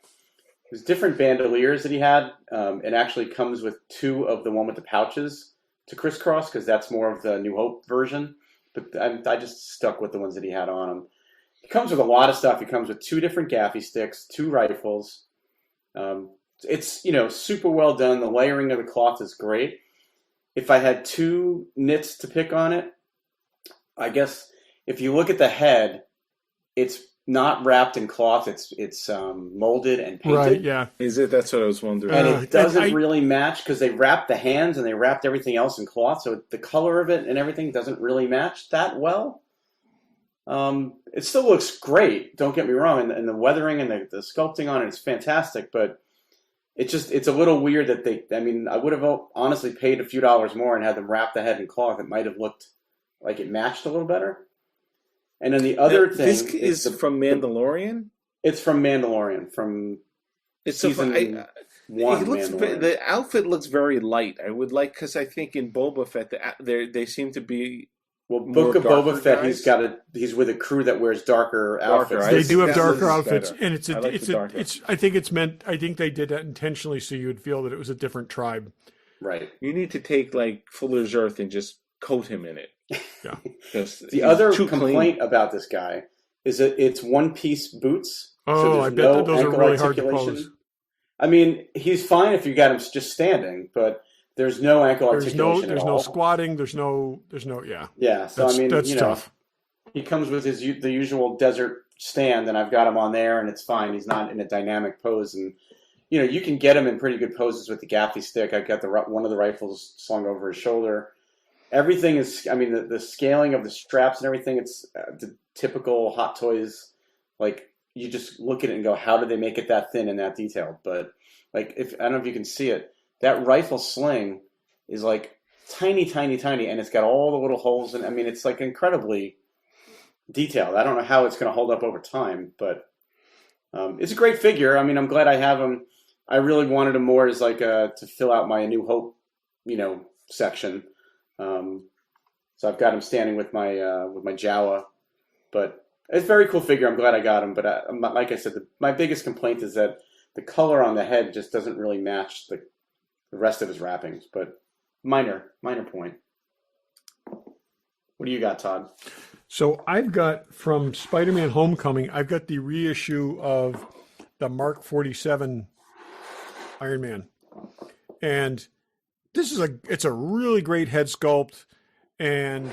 his different bandoliers that he had. It actually comes with two of the one with the pouches to crisscross because that's more of the New Hope version. But I just stuck with the ones that he had on him. He comes with a lot of stuff. He comes with two different gaffy sticks, two rifles. It's super well done. The layering of the cloth is great. If I had two nits to pick on it, I guess if you look at the head, it's not wrapped in cloth. It's molded and painted. Right, yeah. Is it? That's what I was wondering. And it doesn't really match because they wrapped the hands and they wrapped everything else in cloth. So the color of it and everything doesn't really match that well. It still looks great. Don't get me wrong. And the weathering and the sculpting on it is fantastic. But it's a little weird that I would have honestly paid a few dollars more and had them wrap the head in cloth. It might have looked like it matched a little better. And then the other thing is from Mandalorian. It's from Mandalorian from season 1. The outfit looks very light. I would like because I think in Boba Fett they seem to be. Well, Book of Boba Fett, he's with a crew that wears darker outfits. They do have darker outfits, and I think they did that intentionally so you would feel that it was a different tribe. Right. You need to take like Fuller's Earth and just coat him in it. Yeah. The other complaint about this guy is that it's one-piece boots. Oh, I bet that those are really hard to pose. I mean, he's fine if you got him just standing, but there's no ankle articulation There's at all. no squatting. There's no. Yeah. Yeah. So that's tough. He comes with the usual desert stand, and I've got him on there, and it's fine. He's not in a dynamic pose, and you can get him in pretty good poses with the gaffy stick. I've got one of the rifles slung over his shoulder. everything is. I mean, the scaling of the straps and everything. It's the typical Hot Toys. Like you just look at it and go, how did they make it that thin and that detailed? But like, if I don't know if you can see it, that rifle sling is like tiny, tiny, tiny, and it's got all the little holes. And I mean, it's like incredibly detailed. I don't know how it's going to hold up over time, but it's a great figure. I mean, I'm glad I have him. I really wanted him more as like to fill out my A New Hope, section. So I've got him standing with my Jawa, but it's a very cool figure. I'm glad I got him. But like I said, my biggest complaint is that the color on the head just doesn't really match the rest of his wrappings. But minor point. What do you got, Todd? So I've got from Spider-Man Homecoming, I've got the reissue of the Mark 47 Iron Man. And it's a really great head sculpt, and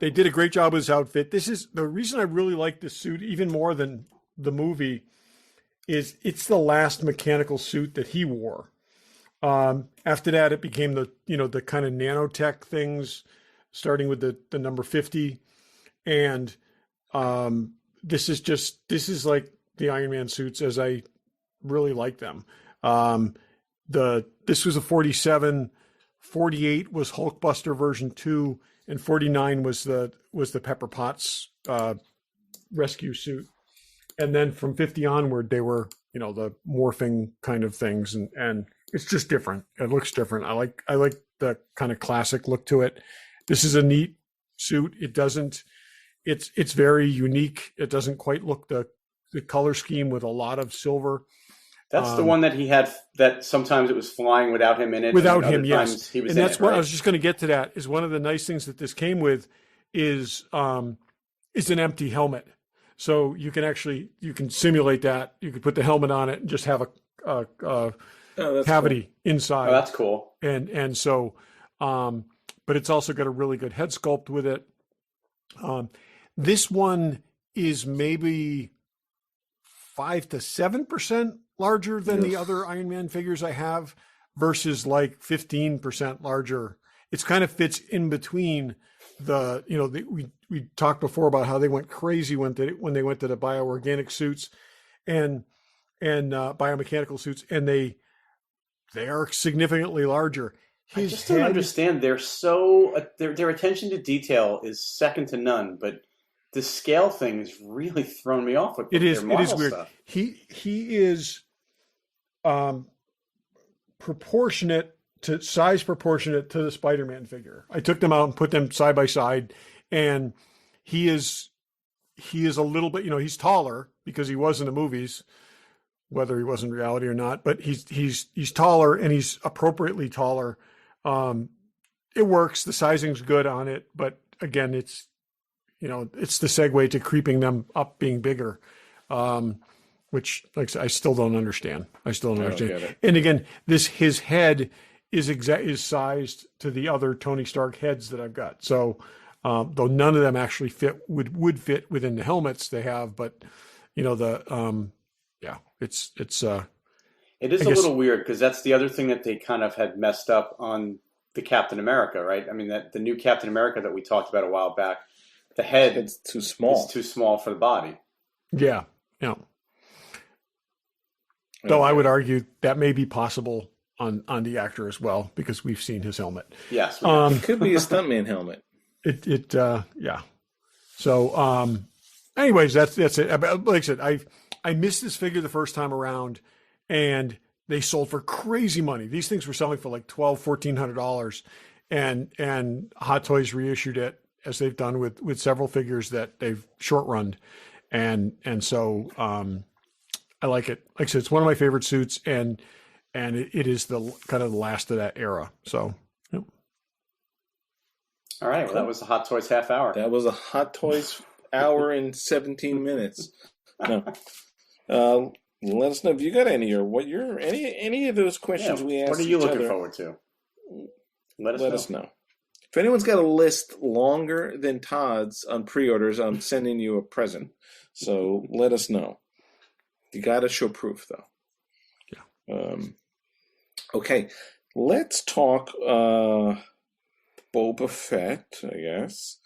they did a great job with his outfit. This is the reason I really like this suit even more than the movie is it's the last mechanical suit that he wore. After that, it became the kind of nanotech things, starting with the number 50. And this is like the Iron Man suits as I really like them. This was a 47, 48 was Hulkbuster version 2, and 49 was the Pepper Potts rescue suit. And then from 50 onward, they were the morphing kind of things, and it's just different. It looks different. I like the kind of classic look to it. This is a neat suit. It's very unique. It doesn't quite look the color scheme with a lot of silver. That's the one that he had that sometimes it was flying without him in it. Without him, yes. He was and that's it, what right? I was just going to get to that is one of the nice things that this came with is an empty helmet. So you can simulate that. You could put the helmet on it and just have a cavity inside. Oh, that's cool. And so, but it's also got a really good head sculpt with it. This one is maybe 5 to 7% larger than the other Iron Man figures I have versus like 15% larger. It's kind of fits in between we talked before about how they went crazy when they went to the bioorganic suits and biomechanical suits, and they are significantly larger. I just don't understand. They're so their attention to detail is second to none, but the scale thing has really thrown me off with it is weird. Stuff. He is proportionate to the Spider-Man figure. I took them out and put them side by side, and he is a little bit, he's taller because he was in the movies, whether he was in reality or not, but he's taller, and he's appropriately taller. It works. The sizing's good on it, but again, it's the segue to creeping them up being bigger, which like I still don't understand. I don't get it. And again, his head is sized to the other Tony Stark heads that I've got. So, though none of them actually would fit within the helmets they have, but it is a little weird because that's the other thing that they kind of had messed up on the Captain America, right? I mean, that the new Captain America that we talked about a while back, the head it's too small. It's too small for the body. Yeah. Though I would argue that may be possible on the actor as well, because we've seen his helmet. Yes. It could be a stuntman helmet. Yeah. So, anyways, that's it. Like I said, I missed this figure the first time around, and they sold for crazy money. These things were selling for like $1,200, and Hot Toys reissued it, as they've done with several figures that they've short run. And so, I like it. Like I said, it's one of my favorite suits, and it is the kind of the last of that era. So, yep. All right. Well, that was the Hot Toys half hour. That was a Hot Toys hour and 17 minutes. No. Let us know if you got any any of those questions we asked. What are you looking forward to? Let us know. If anyone's got a list longer than Todd's on pre-orders, I'm sending you a present. So let us know. You got to show proof, though. Yeah. Okay. Let's talk Boba Fett, I guess.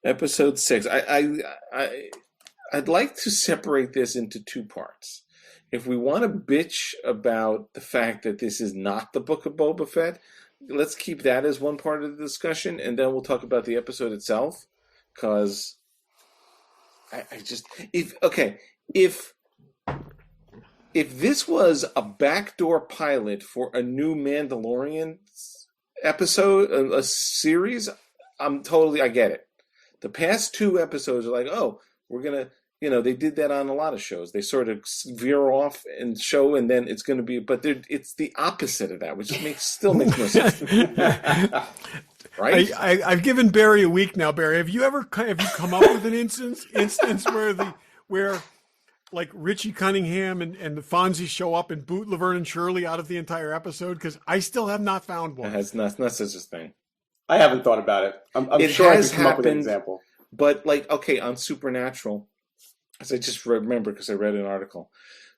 Episode 6. I'd like to separate this into two parts. If we want to bitch about the fact that this is not the Book of Boba Fett, let's keep that as one part of the discussion, and then we'll talk about the episode itself. Because if this was a backdoor pilot for a new Mandalorian episode, a series, I get it. The past 2 episodes are like, oh, we're gonna. They did that on a lot of shows. They sort of veer off and show, and then it's going to be, but it's the opposite of that, which still makes no sense. Right? I've given Barry a week now. Barry, have you come up with an instance where like Richie Cunningham and the Fonzie show up and boot Laverne and Shirley out of the entire episode? Because I still have not found one. That's not such a thing. I haven't thought about it. I'm sure I can come up with an example. But on Supernatural, as I just remember because I read an article,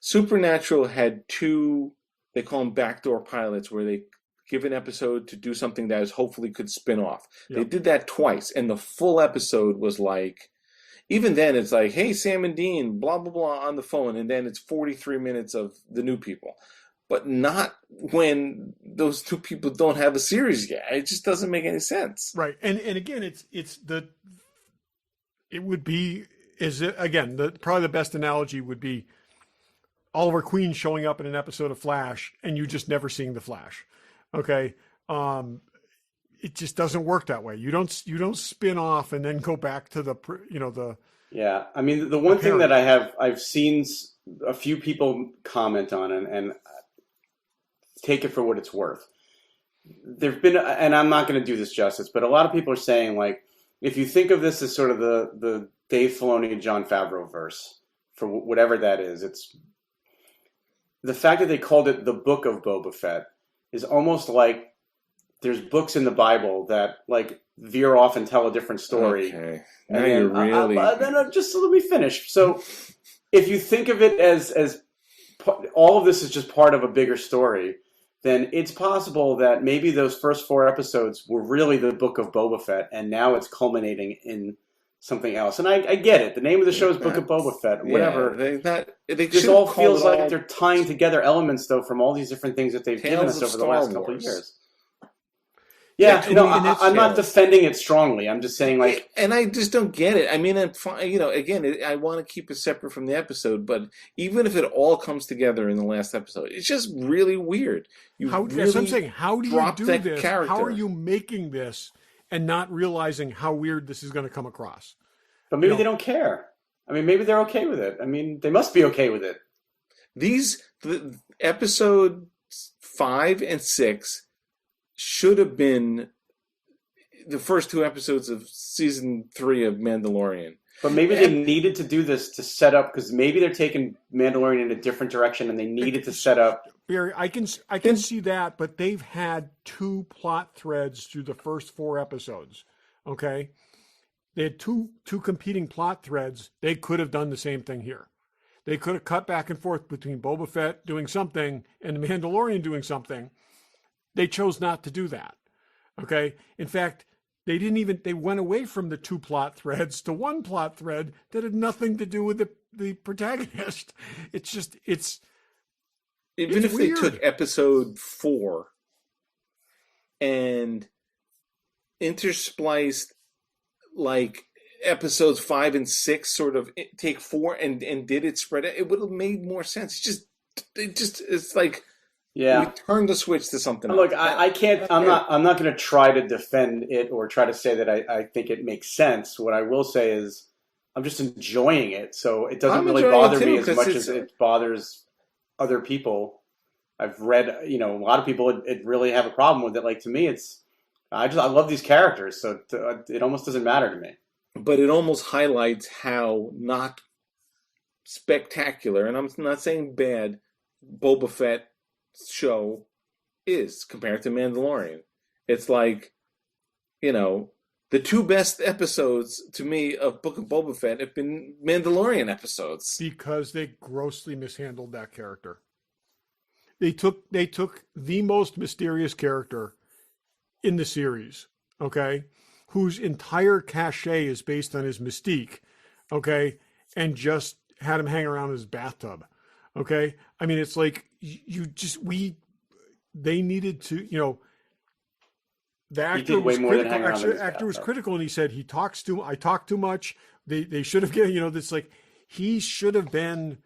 Supernatural had 2, they call them backdoor pilots, where they give an episode to do something that hopefully could spin off. Yep. They did that twice, and the full episode was like, even then it's like, hey, Sam and Dean, blah, blah, blah, on the phone, and then it's 43 minutes of the new people. But not when those 2 people don't have a series yet. It just doesn't make any sense. Right. And again, it would be, probably the best analogy would be Oliver Queen showing up in an episode of Flash and you just never seeing the Flash. Okay. It just doesn't work that way. You don't spin off and then go back to the. Yeah. I mean, the one thing that I've seen a few people comment on and take it for what it's worth. There've been, and I'm not going to do this justice, but a lot of people are saying, like, if you think of this as sort of the Dave Filoni and Jon Favreau verse, for whatever that is, it's the fact that they called it the Book of Boba Fett is almost like there's books in the Bible that like veer off and tell a different story. Okay. And then just let me finish. So if you think of it as all of this is just part of a bigger story, then it's possible that maybe those first 4 episodes were really the Book of Boba Fett, and now it's culminating in something else. And I get it. The name of the show is Book of Boba Fett. Whatever. They just all feels like they're tying together elements, though, from all these different things that they've given us over the last couple of years. Yeah, I'm not defending it strongly. I'm just saying, like, and I just don't get it. I mean, again, I want to keep it separate from the episode, but even if it all comes together in the last episode, it's just really weird. That's what I'm saying. How do you do this? Character. How are you making this and not realizing how weird this is going to come across? But maybe they don't care. I mean, maybe they're okay with it. I mean, they must be okay with it. The episode 5 and 6 should have been the first 2 episodes of season 3 of Mandalorian. But maybe they needed to do this to set up, because maybe they're taking Mandalorian in a different direction, and they needed to set up. Barry, I can see that, but they've had 2 plot threads through the first 4 episodes. Okay, they had two competing plot threads. They could have done the same thing here. They could have cut back and forth between Boba Fett doing something and the Mandalorian doing something. They chose not to do that. Okay. In fact, they went away from the 2 plot threads to 1 plot thread that had nothing to do with the protagonist. Even if weird. They took episode 4 and interspliced like episodes 5 and 6, sort of take 4 and did it spread out, it would have made more sense. It's like, yeah, we turned the switch to something else. Look, I can't. I'm not going to try to defend it or try to say that I think it makes sense. What I will say is, I'm just enjoying it, so it doesn't really bother me as much as it bothers other people. I've read, a lot of people it really have a problem with it. Like, to me, I love these characters, so it almost doesn't matter to me. But it almost highlights how not spectacular, and I'm not saying bad, Boba Fett show is compared to Mandalorian. It's like, the 2 best episodes to me of Book of Boba Fett have been Mandalorian episodes, because they grossly mishandled that character. They took the most mysterious character in the series, okay, whose entire cachet is based on his mystique, okay, and just had him hang around his bathtub, okay? I mean, it's like they needed to, the actor was critical. Actor was critical, and he said I talk too much. They should have given, this like he should have been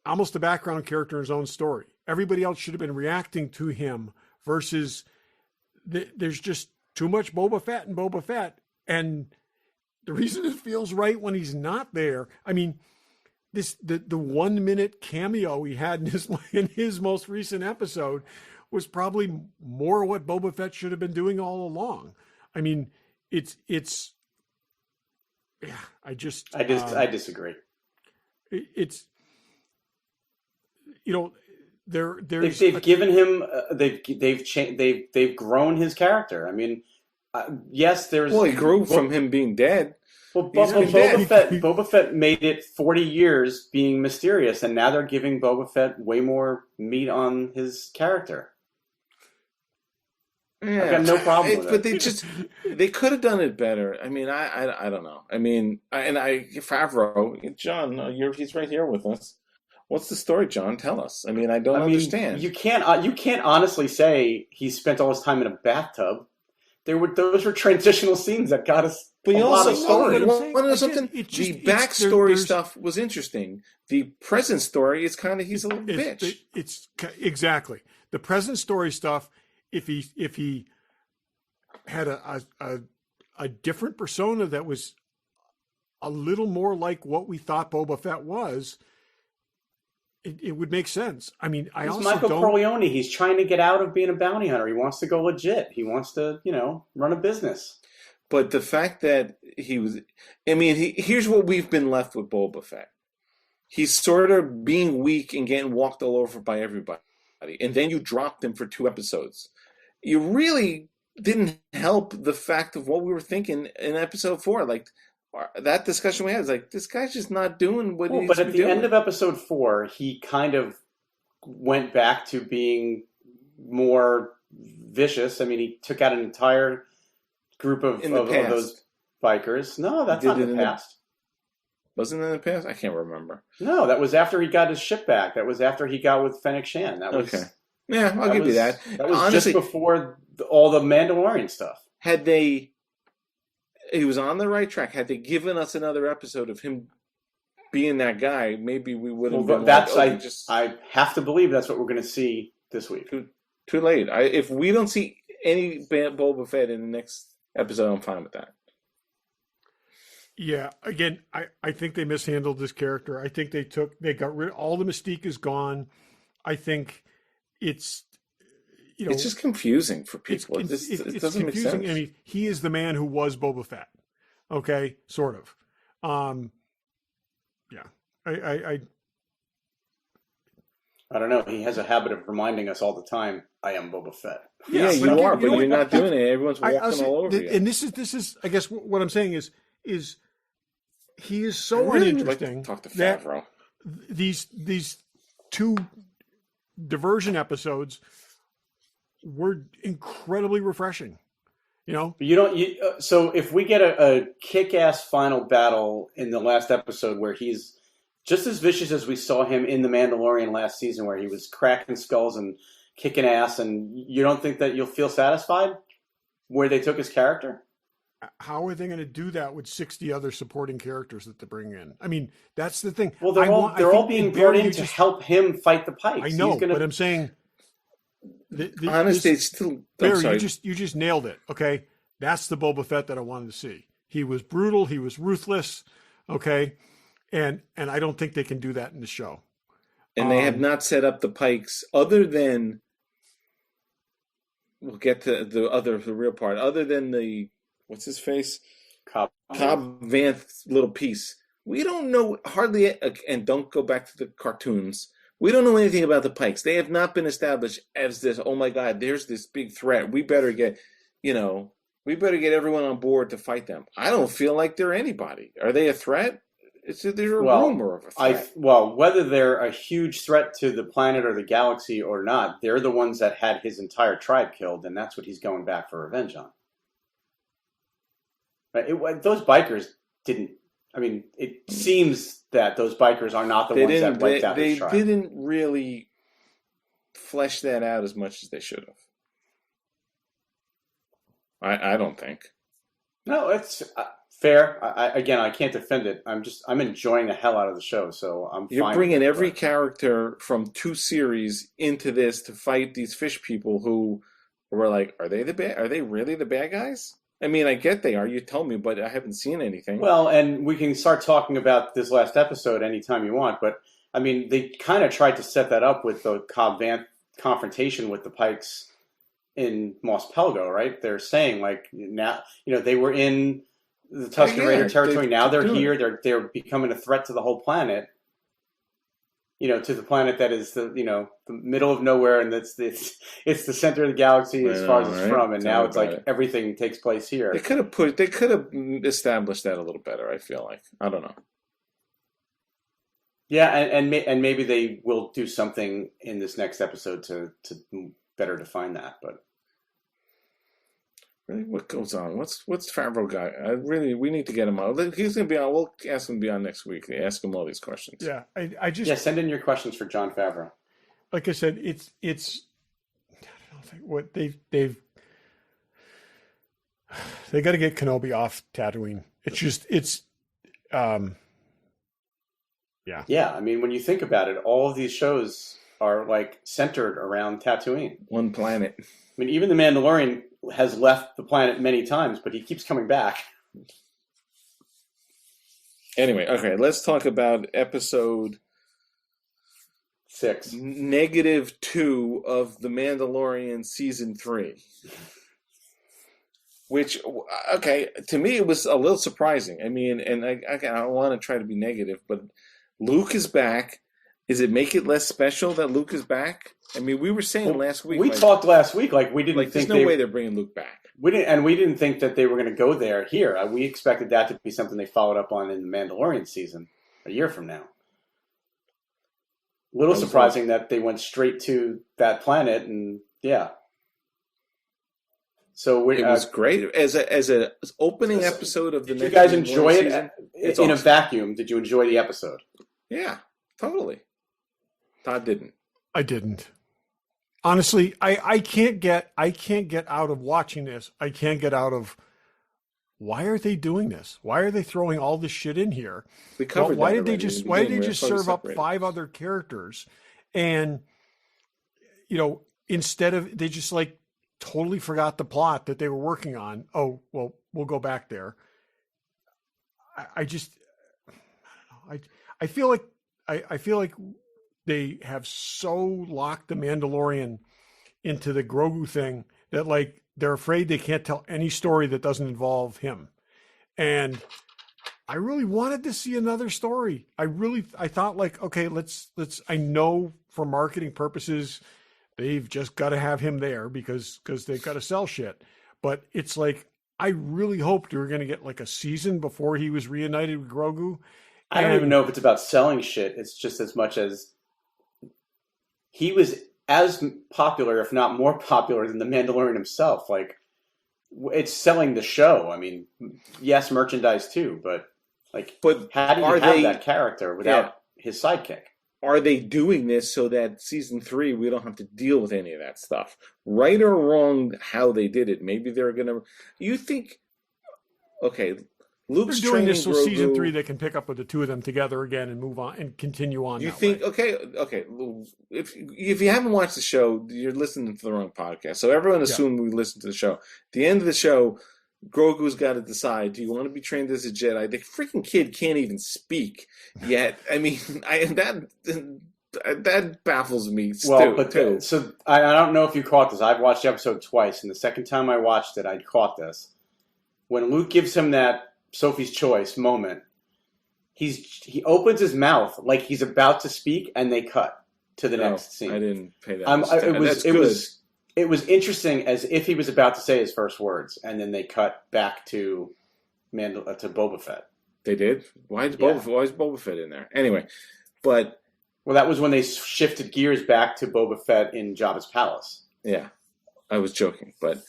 almost a background character in his own story. Everybody else should have been reacting to him versus there's just too much Boba Fett. And the reason it feels right when he's not there, I mean, the 1 minute cameo he had in his most recent episode was probably more what Boba Fett should have been doing all along. I mean, I disagree. It's, they've given him, they've grown his character. I mean, yes, he grew from him being dead. Well, Boba Fett made it 40 years being mysterious, and now they're giving Boba Fett way more meat on his character. Yeah, I've got no problem with it. They could have done it better. I mean, I don't know. I mean, Favreau, John, he's right here with us. What's the story, John? Tell us. I mean, I don't understand. You can't honestly say he spent all his time in a bathtub. Those were transitional scenes that got us a lot of story. The backstory stuff was interesting. The present story is kind of he's a little bitch. It's exactly the present story stuff. If he had a different persona that was a little more like what we thought Boba Fett was, it would make sense. I mean, he's Michael Corleone. He's trying to get out of being a bounty hunter. He wants to go legit. He wants to, run a business. But the fact that here's what we've been left with Boba Fett. He's sort of being weak and getting walked all over by everybody. And then you dropped him for 2 episodes. You really didn't help the fact of what we were thinking in episode 4. Like, that discussion we had is like, this guy's just not doing what he's doing. But at the end of episode 4, he kind of went back to being more vicious. I mean, he took out an entire group of those bikers. No, that's not in the past. Wasn't it in the past? I can't remember. No, that was after he got his ship back. That was after he got with Fennec Shan. That was okay. Yeah, I'll give you that. That was honestly, just before all the Mandalorian stuff. He was on the right track. Had they given us another episode of him being that guy, maybe we would have. I have to believe that's what we're going to see this week. Too late. If we don't see any Boba Fett in the next episode, I'm fine with that. Yeah. Again, I think they mishandled this character. I think they got rid. All the mystique is gone. I think it's. It's just confusing for people. It doesn't make sense. I mean, he is the man who was Boba Fett. Okay, sort of. Yeah, I don't know. He has a habit of reminding us all the time, "I am Boba Fett." Yeah, you are, but you're not doing it. Everyone's walking all over you. And this is. I guess what I'm saying is he is so uninteresting talk to Favreau. That these 2 diversion episodes were incredibly refreshing, So if we get a kick-ass final battle in the last episode where he's just as vicious as we saw him in The Mandalorian last season, where he was cracking skulls and kicking ass, and you don't think that you'll feel satisfied where they took his character? How are they going to do that with 60 other supporting characters that they bring in? I mean, that's the thing. Well, they're all being brought in to help him fight the Pikes. I know, but I'm saying. Honestly, it's still. Barry, you just nailed it. Okay, that's the Boba Fett that I wanted to see. He was brutal. He was ruthless. Okay, and I don't think they can do that in the show. And they have not set up the Pikes other than. We'll get to the real part. Other than the what's his face, Cobb Vanth little piece. We don't know hardly, and don't go back to the cartoons. We don't know anything about the Pikes. They have not been established as this, oh my God, there's this big threat. We better get everyone on board to fight them. I don't feel like they're anybody. Are they a threat? There's a rumor of a threat. Whether they're a huge threat to the planet or the galaxy or not, they're the ones that had his entire tribe killed, and that's what he's going back for revenge on. Right? Those bikers didn't. I mean, it seems that those bikers are not the ones that wiped out his tribe. They didn't really flesh that out as much as they should have. I don't think. No, it's fair. Again, I can't defend it. I'm enjoying the hell out of the show, so I'm. You're fine bringing with it, every character from 2 series into this to fight these fish people who were like, are they really the bad guys? I mean, I get they are. You told me, but I haven't seen anything. Well, and we can start talking about this last episode anytime you want, but I mean, they kind of tried to set that up with the Cobb Vanth confrontation with the Pikes in Mos Pelgo, right? They're saying like now, they were in the Tuscan Raider territory. Now they're here. They're becoming a threat to the whole planet. To the planet that is the middle of nowhere, and it's the center of the galaxy as far as it's from. And now it's like everything takes place here. They could have established that a little better. I feel like I don't know. Yeah, and maybe they will do something in this next episode to better define that. But really, what goes on? What's Favreau guy? We need to get him on. He's going to be on. We'll ask him to be on next week. They ask him all these questions. Yeah, I just send in your questions for Jon Favreau. Like I said, it's I don't think what they got to get Kenobi off Tatooine. Yeah. I mean, when you think about it, all of these shows are like centered around Tatooine, one planet. I mean, even the Mandalorian has left the planet many times, but he keeps coming back. Anyway, okay, let's talk about episode 6, -2 of The Mandalorian season 3. Which, okay, to me it was a little surprising. I mean, and I don't want to try to be negative, but Luke is back. Does it make it less special that Luke is back? I mean, we were saying last week. We talked last week we didn't think there's no way they're bringing Luke back. We didn't think that they were going to go there here. We expected that to be something they followed up on in the Mandalorian season a year from now. A little surprising that they went straight to that planet, and yeah. So it was great as an opening episode of the. Did you guys enjoy it in awesome. A vacuum? Did you enjoy the episode? Yeah, totally. Todd didn't. I didn't. Honestly, I can't get out of watching this. I can't get out of why are they doing this? Why are they throwing all this shit in here? Why did they just serve up 5 other characters, and instead of they just like totally forgot the plot that they were working on. Oh well, we'll go back there. I feel like they have so locked the Mandalorian into the Grogu thing that like they're afraid they can't tell any story that doesn't involve him. And I really wanted to see another story. I thought like, okay, let's I know for marketing purposes, they've just got to have him there because they've got to sell shit. But it's like, I really hoped we were going to get like a season before he was reunited with Grogu. I don't even know if it's about selling shit. It's just as much as he was as popular, if not more popular than the Mandalorian himself. Like, it's selling the show. I mean, yes, merchandise too, but how do you have that character without his sidekick? Are they doing this so that season 3 we don't have to deal with any of that stuff? Right or wrong, how they did it? Maybe they're gonna. You think? Okay, Luke's they're doing this so Grogu. Season 3 they can pick up with the 2 of them together again and move on and continue on. You think? Way. Okay. If you haven't watched the show, you're listening to the wrong podcast. So everyone assumed we listened to the show. At the end of the show, Grogu's got to decide: do you want to be trained as a Jedi? The freaking kid can't even speak yet. I mean, that baffles me still. Too. So I don't know if you caught this. I've watched the episode twice, and the second time I watched it, I caught this. When Luke gives him that Sophie's Choice moment, he opens his mouth like he's about to speak, and they cut to the next scene. I didn't pay that. It was interesting, as if he was about to say his first words, and then they cut back to Boba Fett. They did? Why is Boba Fett in there? Anyway, but that was when they shifted gears back to Boba Fett in Jabba's palace. Yeah, I was joking, but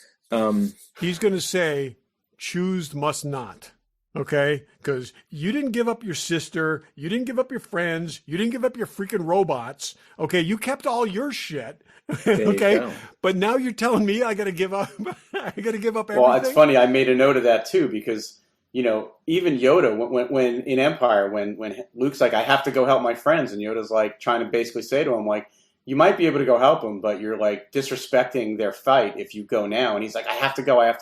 he's going to say, choose must not. Okay, because you didn't give up your sister, you didn't give up your friends, you didn't give up your freaking robots. Okay, you kept all your shit. Okay, but now you're telling me I got to give up. I got to give up everything. Well, it's funny. I made a note of that too because even Yoda, when in Empire, when Luke's like, I have to go help my friends, and Yoda's like trying to basically say to him like, you might be able to go help them, but you're like disrespecting their fight if you go now. And he's like, I have to go. Like,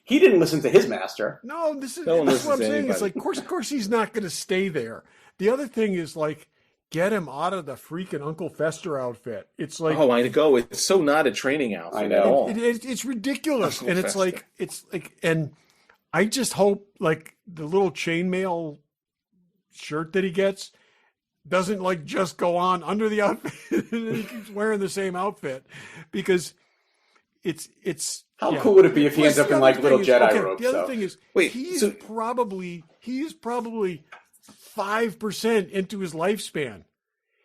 he didn't listen to his master. No, this is what I'm saying. It's like, of course, he's not going to stay there. The other thing is like, get him out of the freaking Uncle Fester outfit. It's like, oh, I go. It's so not a training outfit. I know. It's ridiculous, Uncle and Fester. it's like, and I just hope like the little chainmail shirt that he gets doesn't like just go on under the outfit and he keeps wearing the same outfit because it's how cool would it be if he ends up in like little Jedi robes? The other thing is he's probably 5% into his lifespan.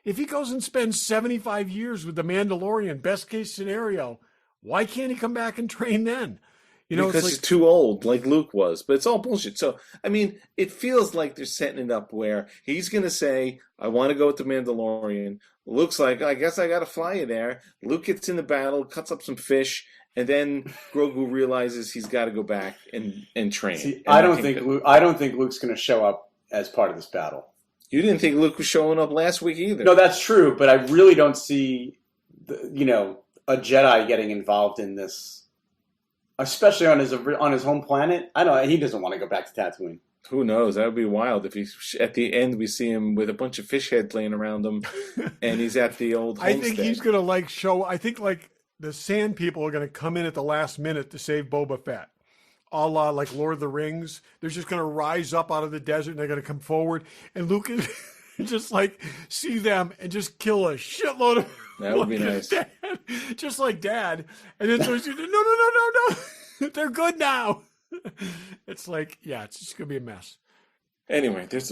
If he goes and spends 75 years with the Mandalorian, best case scenario, why can't he come back and train then? Because he's too old, like Luke was. But it's all bullshit. So, I mean, it feels like they're setting it up where he's going to say, I want to go with the Mandalorian. Luke's like, I guess I got to fly you there. Luke gets in the battle, cuts up some fish, and then Grogu realizes he's got to go back and train. See, I don't think Luke's going to show up as part of this battle. You didn't think Luke was showing up last week either. No, that's true. But I really don't see, a Jedi getting involved in this. Especially on his home planet, I don't know. He doesn't want to go back to Tatooine. Who knows? That would be wild if at the end we see him with a bunch of fish heads laying around him, and he's at the old homestead. I think he's gonna show. I think the Sand people are gonna come in at the last minute to save Boba Fett, a la like Lord of the Rings. They're just gonna rise up out of the desert and they're gonna come forward, and Luke is just like see them and just kill a shitload of. That would be nice. Dad, just like Dad. And then so he's no. They're good now. It's like, it's just going to be a mess. Anyway, there's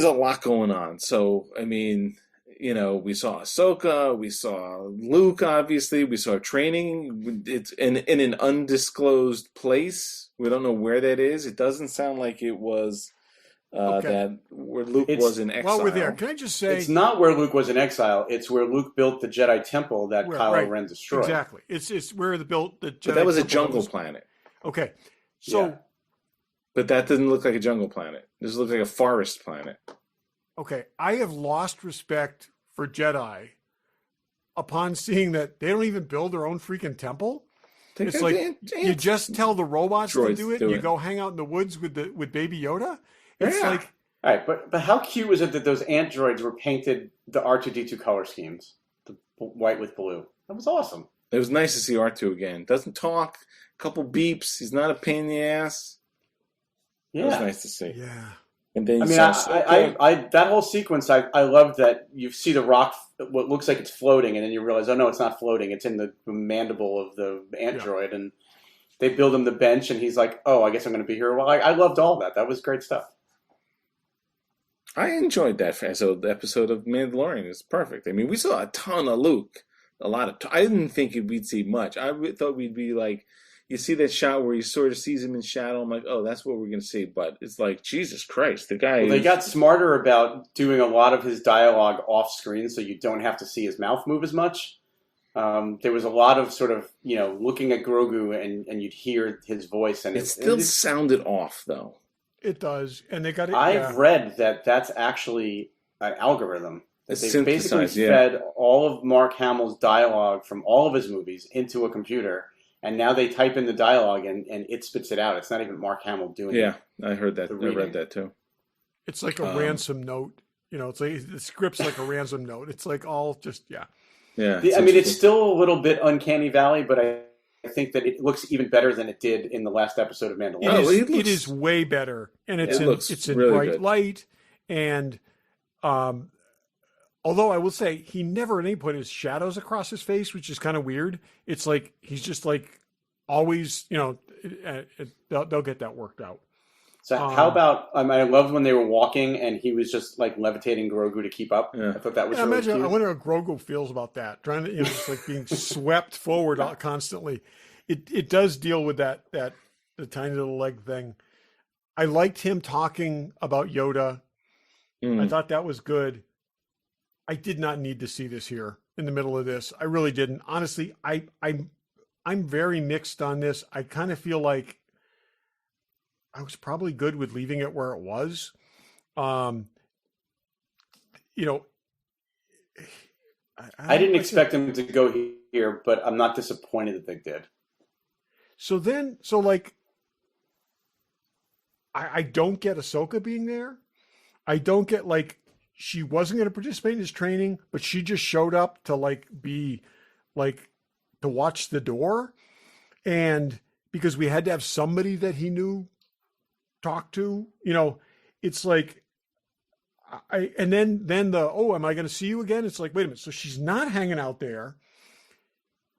a lot going on. So, I mean, we saw Ahsoka, we saw Luke, obviously, we saw training. It's in an undisclosed place. We don't know where that is. It doesn't sound like it was... that where Luke was in exile. While we're there, can I just say... It's not where Luke was in exile. It's where Luke built the Jedi Temple that Kylo Ren destroyed. Exactly. It's where the Jedi But that was a Temple jungle planet. Okay. So... Yeah. But that doesn't look like a jungle planet. This looks like a forest planet. Okay. I have lost respect for Jedi upon seeing that they don't even build their own freaking temple. It's like you just tell the robots to do it. You go hang out in the woods with Baby Yoda. It's like, all right, but how cute was it that those ant droids were painted the R2-D2 color schemes, the white with blue? That was awesome. It was nice to see R2 again. Doesn't talk, couple beeps. He's not a pain in the ass. Yeah, it was nice to see. Yeah. And then I that whole sequence, I love that you see the rock, what looks like it's floating, and then you realize, oh no, it's not floating. It's in the mandible of the ant droid, and they build him the bench, and he's like, oh, I guess I'm going to be here. Well, I loved all that. That was great stuff. I enjoyed that episode of Mandalorian. It's perfect. I mean, we saw a ton of Luke. I didn't think we'd see much. I thought we'd be like, you see that shot where he sort of sees him in shadow. I'm like, oh, that's what we're going to see. But it's like, Jesus Christ, the guy. Well, they got smarter about doing a lot of his dialogue off screen, so you don't have to see his mouth move as much. There was a lot of sort of, looking at Grogu and you'd hear his voice, and it still sounded off though. It does, and they got it. I've read that that's actually an algorithm. That they've basically fed all of Mark Hamill's dialogue from all of his movies into a computer, and now they type in the dialogue and it spits it out. It's not even Mark Hamill doing it. Yeah, I heard that. I read that too. It's like a ransom note. It's like the script's like a ransom note. It's like all just Yeah. It's still a little bit uncanny valley, but I think that it looks even better than it did in the last episode of Mandalorian. It is way better, and it's in really bright good. light. And although I will say he never at any point has shadows across his face, which is kind of weird. It's like he's just like always, they'll get that worked out. So how about? I loved when they were walking and he was just like levitating Grogu to keep up. Yeah. I thought that was really cute. I wonder how Grogu feels about that. Trying to, just like being swept forward constantly. It does deal with that the tiny little leg thing. I liked him talking about Yoda. I thought that was good. I did not need to see this here in the middle of this. I really didn't. Honestly, I'm very mixed on this. I kind of feel like I was probably good with leaving it where it was. You know, I didn't expect them to go here, but I'm not disappointed that they did. So I don't get Ahsoka being there. I don't get she wasn't going to participate in his training, but she just showed up to be to watch the door. And because we had to have somebody that he knew talk to, it's and then am I going to see you again? It's like, wait a minute. So she's not hanging out there.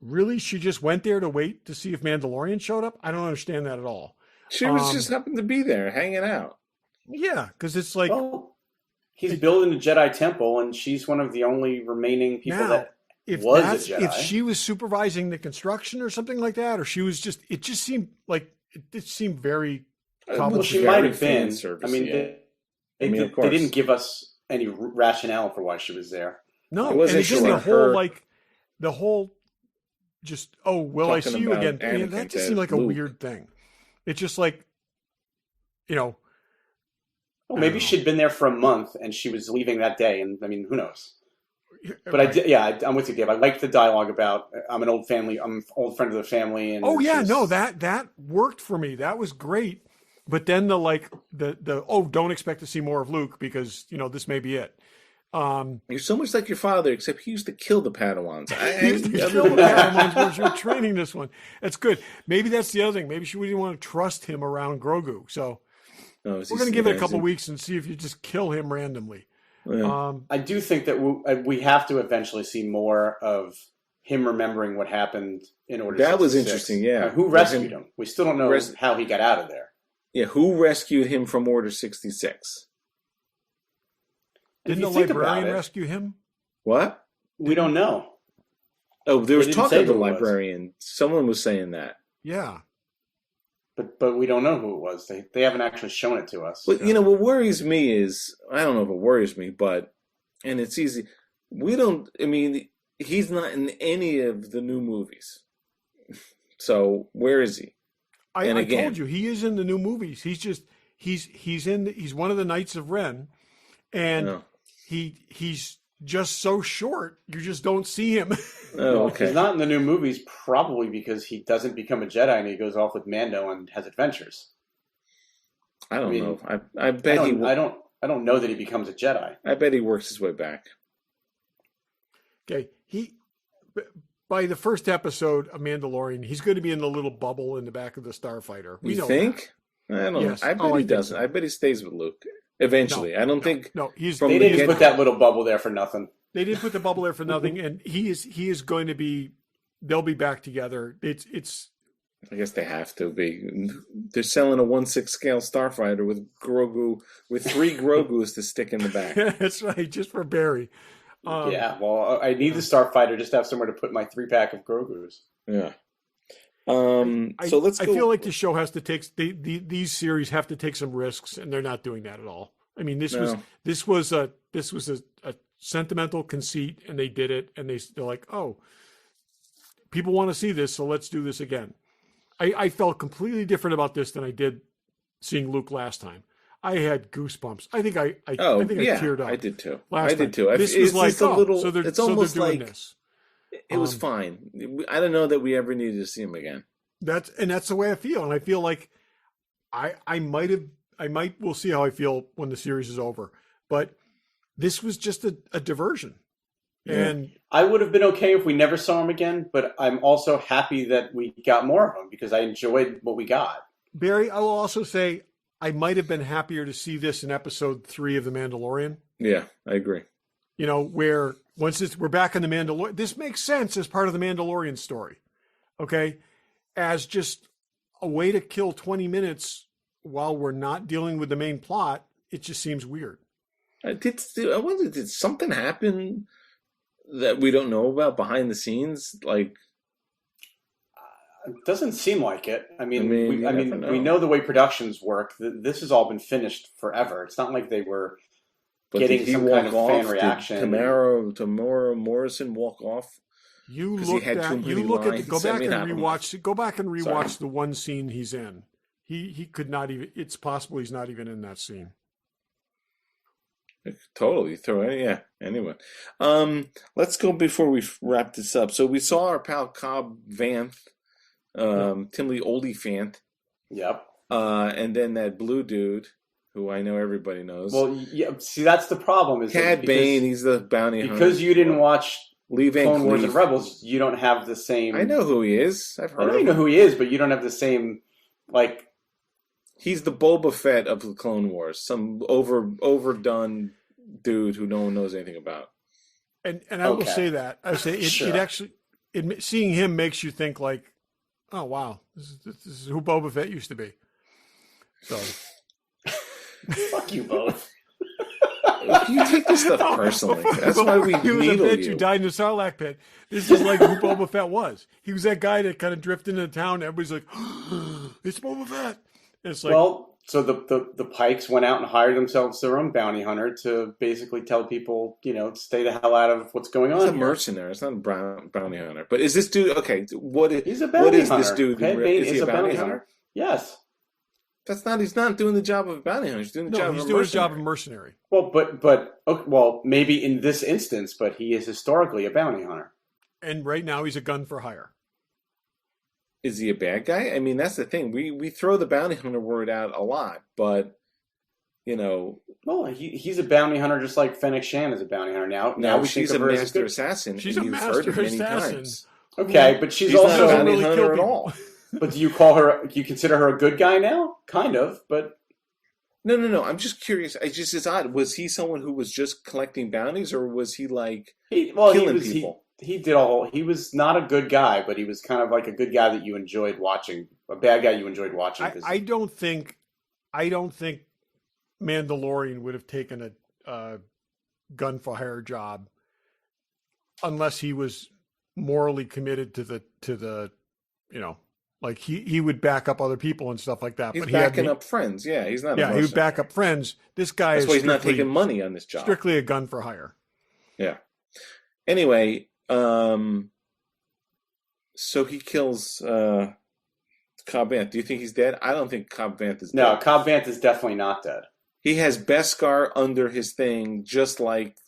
Really? She just went there to wait to see if Mandalorian showed up? I don't understand that at all. She was just happened to be there hanging out. Yeah, because it's like... Well, he's building a Jedi temple, and she's one of the only remaining people that was a Jedi. If she was supervising the construction or something like that, or she was just... It just seemed like... It seemed very... Well, she might have been. I mean, they didn't give us any rationale for why she was there. No, and it's just the whole... Just, will I see you again? That just seemed like a weird thing. It's just like, Well, maybe she'd been there for a month and she was leaving that day. And I mean, who knows? But right. I'm with you, Dave. I liked the dialogue about I'm an old friend of the family. And that worked for me. That was great. But then don't expect to see more of Luke because, this may be it. You're so much like your father, except he used to kill the Padawans. He used to kill the Padawans when she was training this one. That's good. Maybe that's the other thing. Maybe she wouldn't want to trust him around Grogu. So we're going to give it a couple weeks and see if you just kill him randomly. Yeah. I do think that we have to eventually see more of him remembering what happened in Order 66. That was interesting, yeah. Who rescued him? We still don't know how he got out of there. Yeah, who rescued him from Order 66? Didn't the librarian rescue him? What? We don't know. Oh, there was talk of the librarian. Someone was saying that. Yeah. But we don't know who it was. They haven't actually shown it to us. But, what worries me is, I don't know if it worries me, and it's easy. He's not in any of the new movies. So, where is he? I told you, he is in the new movies. He's one of the Knights of Ren, and he's just so short, you just don't see him. Oh, okay. He's not in the new movies probably because he doesn't become a Jedi and he goes off with Mando and has adventures. I don't know. I bet I don't know that he becomes a Jedi. I bet he works his way back. Okay, by the first episode of Mandalorian, he's going to be in the little bubble in the back of the starfighter. You think? I don't know. I bet he doesn't. I bet he stays with Luke eventually. I don't think. No, they didn't put that little bubble there for nothing. They didn't put the bubble there for nothing, and he is going to be. They'll be back together. It's. I guess they have to be. They're selling a 1/6 scale starfighter with Grogu, with 3 Grogus to stick in the back. That's right, just for Barry. Well, I need the starfighter just to have somewhere to put my 3-pack of Grogus. Yeah. So let's go. I feel like the show has to take these series have to take some risks, and they're not doing that at all. I mean, this was a sentimental conceit, and they did it, and they're like, oh, people want to see this, so let's do this again. I felt completely different about this than I did seeing Luke last time. I had goosebumps. I think I teared up. I did too. This was like, it's almost doing like this. It was fine. I don't know that we ever needed to see him again. That's the way I feel, and I feel like we'll see how I feel when the series is over. But this was just a diversion. Yeah. And I would have been okay if we never saw him again, but I'm also happy that we got more of him because I enjoyed what we got. Barry, I will also say I might have been happier to see this in episode 3 of The Mandalorian. Yeah, I agree. Where we're back in the Mandalorian, this makes sense as part of the Mandalorian story. Okay. As just a way to kill 20 minutes while we're not dealing with the main plot, it just seems weird. Did something happen that we don't know about behind the scenes? Like, It doesn't seem like it. I mean, you never know. we know the way productions work. This has all been finished forever. It's not like they were getting some kind of fan reaction. Did Tamora Morrison walk off? Go back and rewatch the one scene he's in. He could not even. It's possible he's not even in that scene. Totally throw it. Yeah. Anyway, let's go before we wrap this up. So we saw our pal Cobb Vanth, Timothy Olyphant. Yep. And then that blue dude, who I know everybody knows. Well, yeah. See, that's the problem. Is Cad Bane? He's the bounty hunter. Because you didn't watch Lee Van Clone Wars Cleef. and Rebels, you don't have the same. I know who he is. I've heard. I know you know who he is, but you don't have the same like. He's the Boba Fett of the Clone Wars, some overdone dude who no one knows anything about. And I will say that it actually seeing him makes you think like, oh wow, this is who Boba Fett used to be. So, fuck you both. You take this stuff personally. That's why we he was a needle bitch you. who died in the Sarlacc pit. This is like who Boba Fett was. He was that guy that kind of drifted into town. Everybody's like, it's Boba Fett. It's like, well, so the Pikes went out and hired themselves their own bounty hunter to basically tell people, stay the hell out of what's going on. He's a mercenary. It's not a bounty hunter. But is this dude okay? He's a bounty hunter. This dude? Is he a bounty hunter? Yes. That's not. He's not doing the job of a bounty hunter. He's doing the job. He's doing his job of mercenary. Well, but maybe in this instance, but he is historically a bounty hunter. And right now, he's a gun for hire. Is he a bad guy? I mean, that's the thing. We throw the bounty hunter word out a lot, but well, he's a bounty hunter just like Fennec Shan is a bounty hunter. Now we she's think of a her master assassin. She's a master assassin. Okay, but she's also also not a bounty really hunter at all. But do you call her? Do you consider her a good guy now? Kind of, but no. I'm just curious. It's odd. Was he someone who was just collecting bounties, or was he like killing people? He did all. He was not a good guy, but he was kind of like a good guy that you enjoyed watching. A bad guy you enjoyed watching. I don't think Mandalorian would have taken a gun for hire job unless he was morally committed to the like he would back up other people and stuff like that. He's but backing up friends. Yeah, he's not. Yeah, he would back up friends. This guy That's why he's not taking money on this job. Strictly a gun for hire. Yeah. Anyway, so he kills Cobb Vanth. Do you think he's dead? I don't think Cobb Vanth is dead. No, Cobb Vanth is definitely not dead. He has Beskar under his thing, just like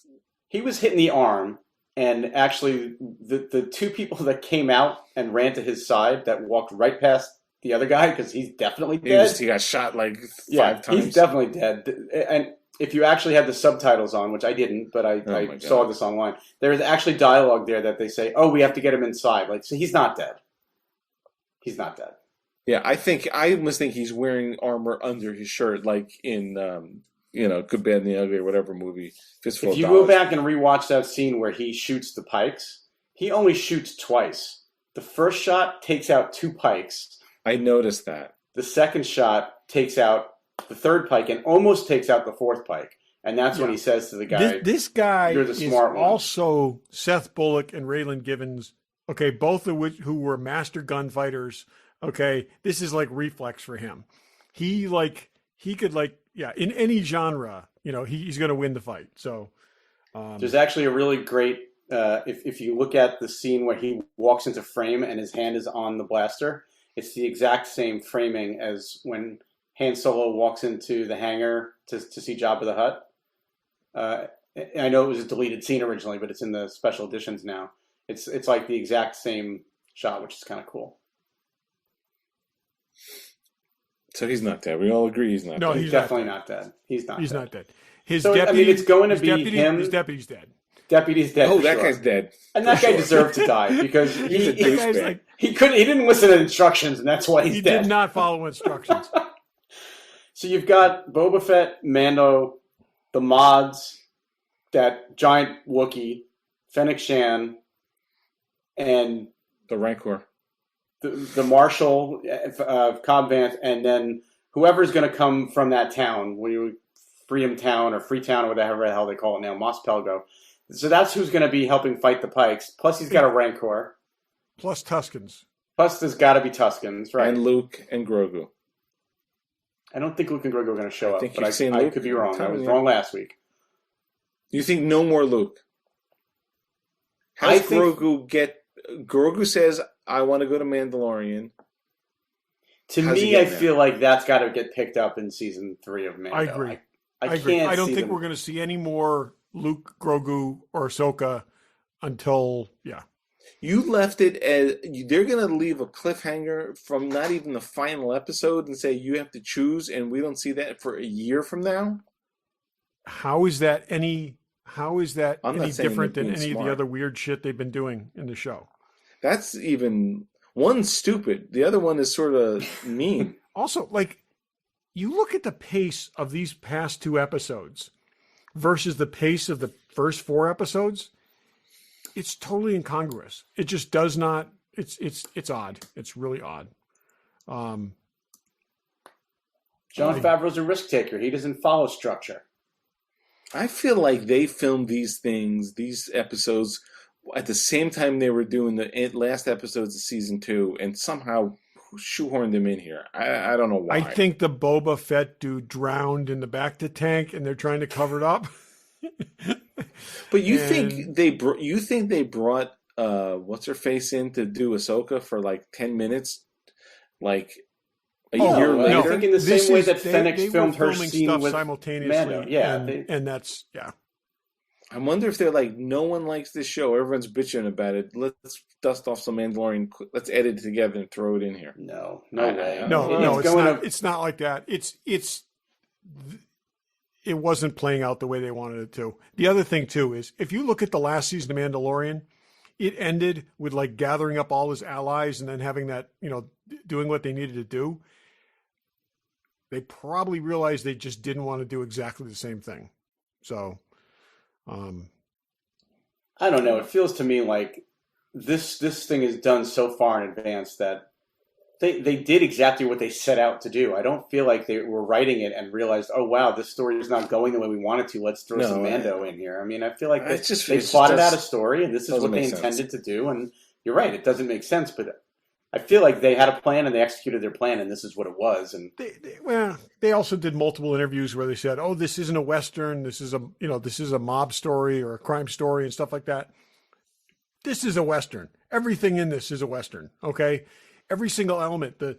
he was hit in the arm. And actually, the two people that came out and ran to his side that walked right past the other guy, because he's definitely dead. He got shot like 5 times. He's definitely dead. And if you actually had the subtitles on, which I didn't, but I saw this online, there is actually dialogue there that they say, "Oh, we have to get him inside." Like, so he's not dead. He's not dead. Yeah, I almost think he's wearing armor under his shirt, like in Good, Bad, and the Ugly or whatever movie. Fistful if you of Dollars. go back and rewatch that scene where he shoots the Pikes, he only shoots twice. The first shot takes out 2 Pikes. I noticed that. The second shot takes out the 3rd Pike and almost takes out the 4th Pike. And that's when he says to the guy, this guy "You're the smart one." Also Seth Bullock and Raylan Givens, okay, both of which who were master gunfighters. Okay, this is like reflex for him. He could in any genre, he's going to win the fight. So there's actually a really great, if you look at the scene where he walks into frame and his hand is on the blaster, it's the exact same framing as when Han Solo walks into the hangar to see Jabba the Hutt. I know it was a deleted scene originally, but it's in the special editions now. It's like the exact same shot, which is kind of cool. So he's not dead. We all agree he's not dead. No, he's definitely not dead. He's not dead. His deputy, it's going to be him. His deputy's dead. Deputy's dead. Oh, that guy's dead. And that guy deserved to die because he didn't listen to instructions, and that's why he's dead. He did not follow instructions. So you've got Boba Fett, Mando, the mods, that giant Wookiee, Fennec Shan, and the Rancor. The Marshal of Cobb Vanth, and then whoever's going to come from that town, Freetown or whatever the hell they call it now, Mos Pelgo. So that's who's going to be helping fight the Pikes. Plus he's got a Rancor. Plus Tuscans. Plus, there's got to be Tuscans, right? And Luke and Grogu. I don't think Luke and Grogu are going to show up, think but you've I seen Luke. could be wrong. I was Yeah. wrong last week. You think no more Luke? Grogu says, I want to go to Mandalorian. To How's he me, I getting there? feel like that's got to get picked up in season 3 of Mando. I agree. I agree. can't I don't see think them. we're going to see any more Luke, Grogu, or Ahsoka until, yeah. You left it as they're going to leave a cliffhanger from not even the final episode and say you have to choose, and we don't see that for a year from now. How is that any I'm not any saying different they're than being any of smart. the other weird shit they've been doing in the show? That's even one's stupid. The other one is sort of mean. Also, like, you look at the pace of these past 2 episodes versus the pace of the first 4 episodes. It's totally incongruous. It just does not. It's odd. It's really odd. Jon Favreau's a risk taker. He doesn't follow structure. I feel like they filmed these episodes, at the same time they were doing the last episodes of season 2, and somehow shoehorned them in here. I don't know why. I think the Boba Fett dude drowned in the back to tank, and they're trying to cover it up. But you think they brought what's her face in to do Ahsoka for like 10 minutes, like a year no, later? I think in the same way that they Fennec were filmed her filming scene stuff with simultaneously. Mando. Yeah, and that's I wonder if they're like, no one likes this show. Everyone's bitching about it. Let's dust off some Mandalorian. Let's edit it together and throw it in here. no way. no, it's not like that. It wasn't playing out the way they wanted it to. The other thing too is if you look at the last season of Mandalorian, it ended with like gathering up all his allies and then having that, doing what they needed to do. They probably realized they just didn't want to do exactly the same thing. So, I don't know. It feels to me like this thing is done so far in advance that they did exactly what they set out to do. I don't feel like they were writing it and realized, oh wow, this story is not going the way we want it to. Let's throw some Mando in here. I mean, I feel like they plotted out a story and this is what they intended to do. And you're right, it doesn't make sense, but I feel like they had a plan and they executed their plan, and this is what it was. And they also did multiple interviews where they said, "Oh, this isn't a Western. This is a mob story or a crime story and stuff like that." This is a Western. Everything in this is a Western. Okay, every single element, the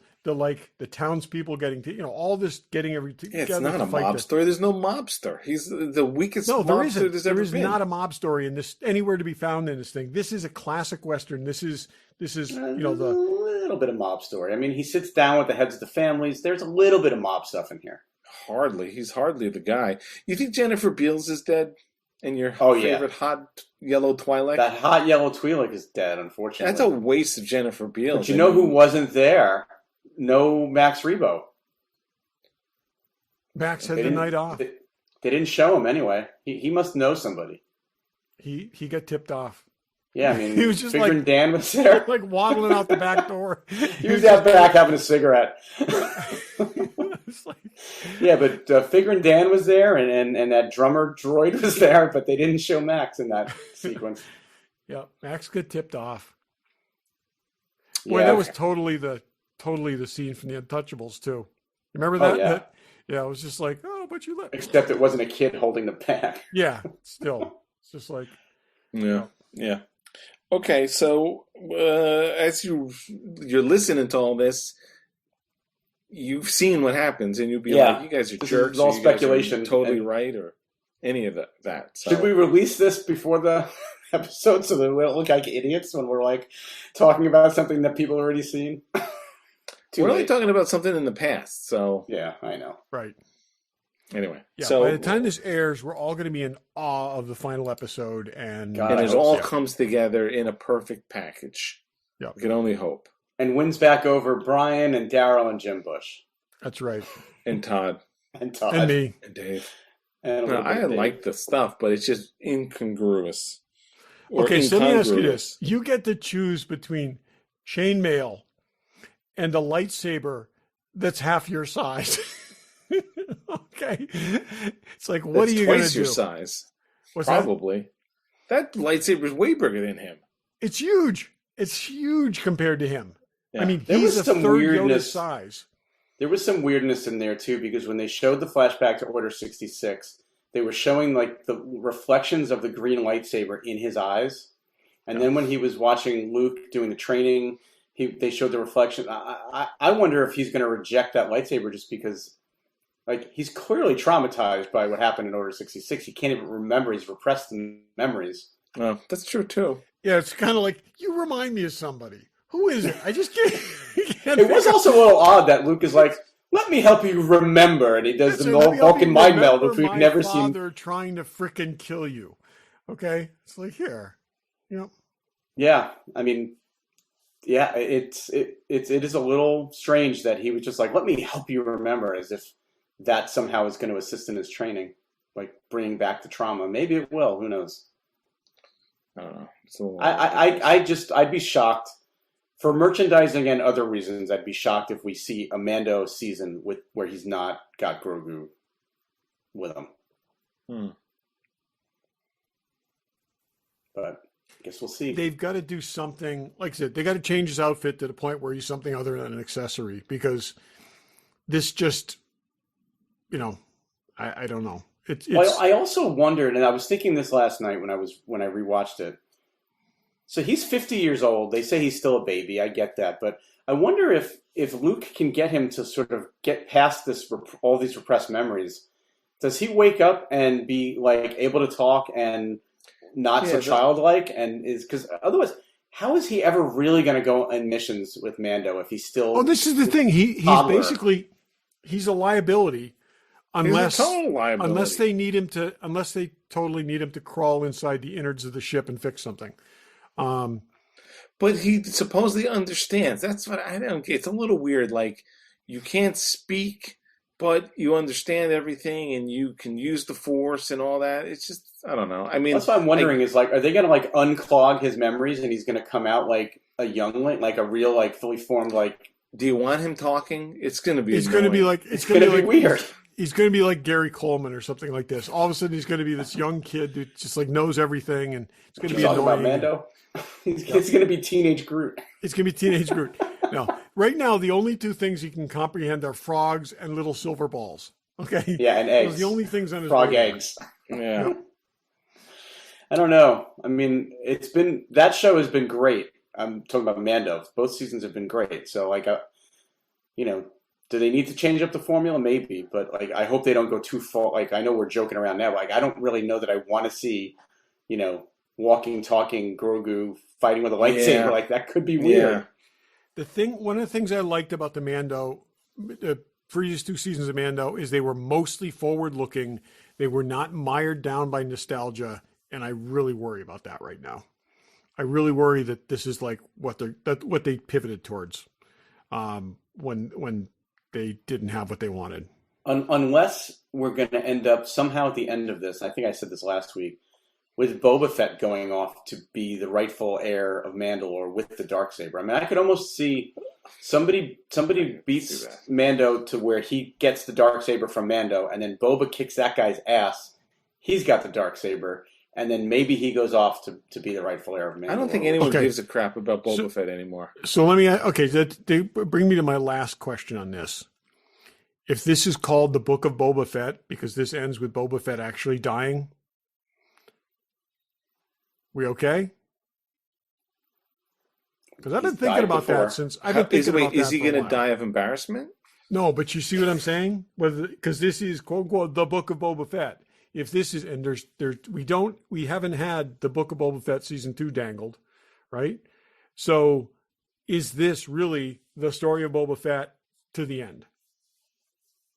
townspeople getting to, all this getting everything. Yeah, it's not a mob story. There's no mobster. He's the weakest mobster there's ever been. There is not a mob story in this anywhere to be found in this thing. This is a classic Western. This is a little bit of mob story. I mean, he sits down with the heads of the families. There's a little bit of mob stuff in here. Hardly. He's hardly the guy. You think Jennifer Beals is dead? And your favorite hot yellow Twi'lek? That hot yellow Twi'lek is dead, unfortunately. That's a waste of Jennifer Beals. But you know who wasn't there? No Max Rebo. Max had the night off. They didn't show him anyway. He must know somebody. He got tipped off. Yeah, I mean, he was just Figure and Dan was there. Like waddling out the back door. He was out back having a cigarette. Yeah, but Figure and Dan was there, and that drummer droid was there, but they didn't show Max in that sequence. Yeah, Max got tipped off. Boy, that was totally the scene from the Untouchables too. Remember that? Oh, yeah. It was just like, oh, but you let. Except it wasn't a kid holding the bag. Yeah, still, it's just like. Yeah. Okay, so as you're listening to all this, you've seen what happens, and you'll be like, "You guys are this jerks." Is all speculation. Totally right, or any of that. So. Should we release this before the episode so that we don't look like idiots when we're like talking about something that people already seen? We're only talking about something in the past, so yeah, I know. Right. Anyway, so by the time this airs, we're all going to be in awe of the final episode, and it all comes together in a perfect package. Yeah, we can only hope. And wins back over Brian and Daryl and Jim Bush. That's right. And Todd. And Todd. And me. And Dave. And I like the stuff, but it's just incongruous. Okay, so let me ask you this: you get to choose between chainmail and a lightsaber that's half your size. Okay, it's like, what are you going to do? Twice your size. What's probably. That lightsaber is way bigger than him. It's huge. It's huge compared to him. Yeah. I mean, There he's was a some third weirdness. Yoda size. There was some weirdness in there too, because when they showed the flashback to Order 66, they were showing like the reflections of the green lightsaber in his eyes, and then when he was watching Luke doing the training, they showed the reflection. I wonder if he's going to reject that lightsaber just because, like, he's clearly traumatized by what happened in Order 66. He can't even remember. He's repressed in memories. Oh, that's true too. Yeah, it's kind of like, you remind me of somebody. Who is it? I just can't. It was also a little odd that Luke is like, "Let me help you remember," and he does the Vulcan mind meld, which we've never seen. They're trying to frickin' kill you. Okay, it's like, here, Yeah, I mean, yeah, it is a little strange that he was just like, "Let me help you remember," as if that somehow is going to assist in his training, like bringing back the trauma. Maybe it will. Who knows? I don't know. It's a little I'd be shocked. For merchandising and other reasons, I'd be shocked if we see a Mando season where he's not got Grogu with him. But I guess we'll see. They've got to do something. Like I said, they got to change his outfit to the point where he's something other than an accessory, because this just, I don't know. Well, I also wondered, and I was thinking this last night when I rewatched it. So he's 50 years old. They say he's still a baby. I get that, but I wonder if Luke can get him to sort of get past all these repressed memories. Does he wake up and be like able to talk and not so childlike? And because otherwise, how is he ever really going to go on missions with Mando if he's still? Oh, this is the thing. He's basically a liability. Unless they need him to, unless they totally need him to crawl inside the innards of the ship and fix something. But he supposedly understands. That's what I don't get. It's a little weird. Like, you can't speak, but you understand everything, and you can use the Force and all that. It's just, I don't know. I mean, that's what I'm wondering is like, are they going to like unclog his memories, and he's going to come out like a youngling, like a real like fully formed like? Do you want him talking? It's going to be. It's going to be like. It's going to be weird. He's going to be like Gary Coleman or something like this. All of a sudden, he's going to be this young kid who just like knows everything, and it's going to be annoying. About Mando. It's going to be teenage Groot. It's going to be teenage Groot. No, right now the only two things he can comprehend are frogs and little silver balls. Okay. Yeah, and eggs. Those are the only things on his frog radar. Eggs. Yeah. I don't know. I mean, that show has been great. I'm talking about Mando. Both seasons have been great. So like, do they need to change up the formula? Maybe, but like, I hope they don't go too far. Like, I know we're joking around now, but like, I don't really know that I want to see, walking, talking Grogu fighting with a lightsaber. Yeah. Like, that could be weird. Yeah. One of the things I liked about the Mando, the previous two seasons of Mando, is they were mostly forward-looking. They were not mired down by nostalgia, and I really worry about that right now. I really worry that this is like what they pivoted towards when they didn't have what they wanted. Unless we're going to end up somehow at the end of this, I think I said this last week, with Boba Fett going off to be the rightful heir of Mandalore with the Darksaber. I mean, I could almost see somebody beats Mando to where he gets the Darksaber from Mando, and then Boba kicks that guy's ass. He's got the Darksaber, and then maybe he goes off to be the rightful heir of Mandalore. I don't think anyone gives a crap about Boba Fett anymore. So let me, they bring me to my last question on this. If this is called the Book of Boba Fett, because this ends with Boba Fett actually dying, we okay? Because I've been thinking about that since I've been thinking about that. Is he going to die of embarrassment? No, but you see what I'm saying? Because this is quote unquote the Book of Boba Fett. If this is, and we haven't had the Book of Boba Fett season 2 dangled, right? So is this really the story of Boba Fett to the end?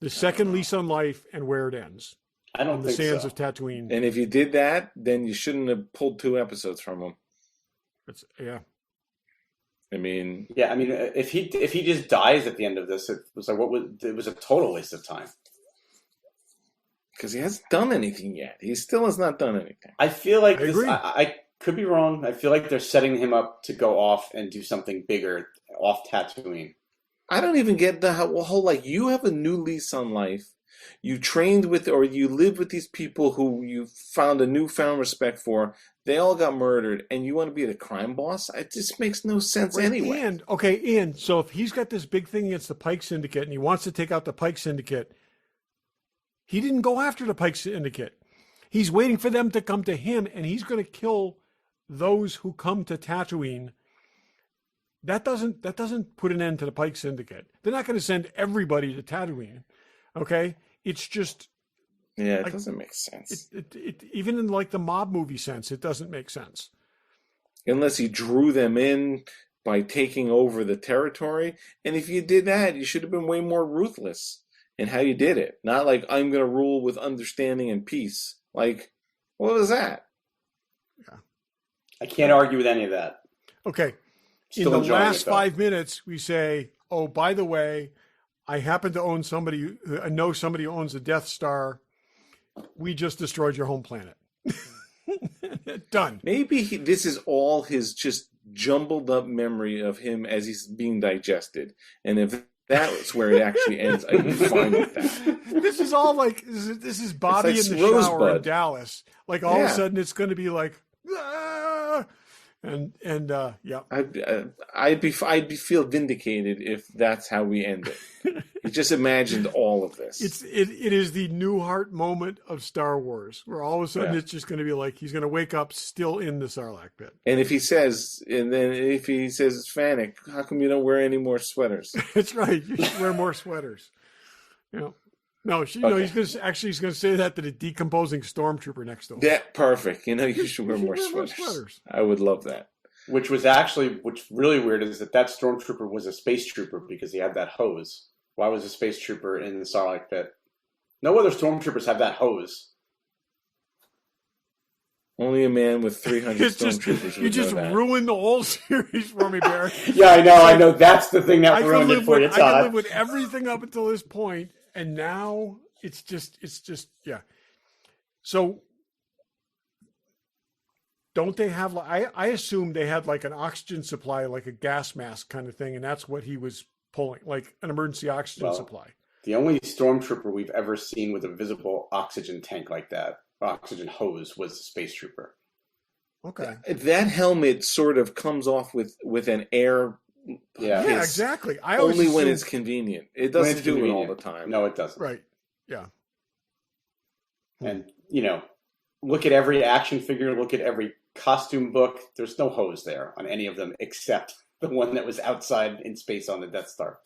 The second lease on life and where it ends. I don't think so. The sands of Tatooine. And if you did that, then you shouldn't have pulled 2 episodes from him. Yeah. I mean, if he just dies at the end of this, it was a total waste of time. Because he hasn't done anything yet. He still has not done anything. I feel like I could be wrong. I feel like they're setting him up to go off and do something bigger off Tatooine. I don't even get the whole, like, you have a new lease on life. You trained with, or you live with these people who you found a newfound respect for. They all got murdered, and you want to be the crime boss? It just makes no sense anyway. And so if he's got this big thing against the Pike Syndicate and he wants to take out the Pike Syndicate, he didn't go after the Pike Syndicate. He's waiting for them to come to him, and he's going to kill those who come to Tatooine. That doesn't put an end to the Pike Syndicate. They're not going to send everybody to Tatooine. Okay? It's just... Yeah, it doesn't make sense. It even in like the mob movie sense, it doesn't make sense. Unless he drew them in by taking over the territory. And if you did that, you should have been way more ruthless in how you did it. Not like, I'm going to rule with understanding and peace. Like, what was that? Yeah. I can't argue with any of that. Okay. Still in the last it, 5 minutes, we say, oh, by the way, I happen to own somebody, I know somebody who owns a Death Star. We just destroyed your home planet. Done. Maybe this is all his just jumbled up memory of him as he's being digested. And if that's where it actually ends, I'd be fine with that. This is all like, this is Bobby like in the shower Rosebud. in Dallas. Like all of a sudden it's going to be like, ah! and yeah. I'd feel vindicated if that's how we end it. He just imagined all of this. It is the Newhart moment of Star Wars, where all of a sudden it's just going to be like he's going to wake up still in the Sarlacc pit. And if he says Fennec, how come you don't wear any more sweaters? That's right. You should wear more sweaters. You know. No, he's going to say that to the decomposing stormtrooper next to him. Yeah, perfect. You should wear more sweaters. I would love that. What's really weird is that stormtrooper was a space trooper because he had that hose. Why was a space trooper in the Sarlacc pit? No other stormtroopers have that hose. Only a man with 300 stormtroopers would You just know that. ruined the whole series for me, Barry. Yeah, I know. That's the thing that ruined it for you, Todd. I can live with everything up until this point, and now it's just, yeah. So, don't they have, I assume they had like an oxygen supply, like a gas mask kind of thing, and that's what he was pulling, like an emergency oxygen supply. The only stormtrooper we've ever seen with a visible oxygen tank like that, oxygen hose, was a space trooper. Okay. That helmet sort of comes off with an air. Yeah, exactly. Only when it's convenient. It doesn't do it all the time. No, it doesn't. Right. Yeah. And, look at every action figure, look at every costume book. There's no hose there on any of them except the one that was outside in space on the Death Star.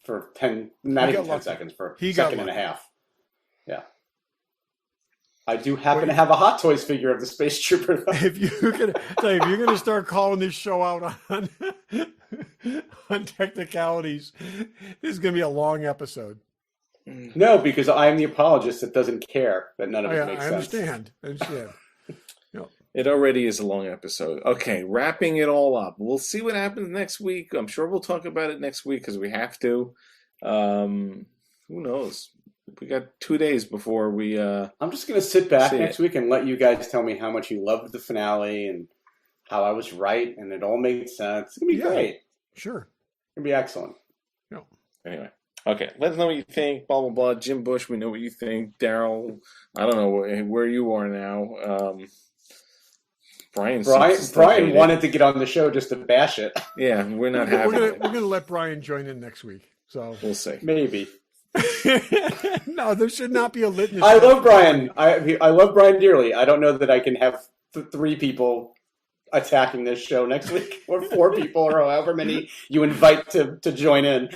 For 10 seconds, for a second and a half. Yeah. I do happen to have a Hot Toys figure of the Space Trooper. If you're gonna start calling this show out on technicalities, this is gonna be a long episode. No, because I am the apologist that doesn't care that none of it makes sense. I understand. It already is a long episode. Okay, wrapping it all up. We'll see what happens next week. I'm sure we'll talk about it next week because we have to. Who knows? We got 2 days before we... I'm just going to sit back next week and let you guys tell me how much you loved the finale and how I was right and it all made sense. It's going to be great. Sure. It's going to be excellent. Anyway. Okay, let us know what you think. Blah, blah, blah. Jim Bush, we know what you think. Daryl, I don't know where you are now. Brian wanted to get on the show just to bash it. Yeah, we're not having it. We're going to let Brian join in next week. So we'll see. Maybe. No, there should not be a litmus. I love Brian. I love Brian dearly. I don't know that I can have 3 people attacking this show next week, or 4 people, or however many you invite to join in.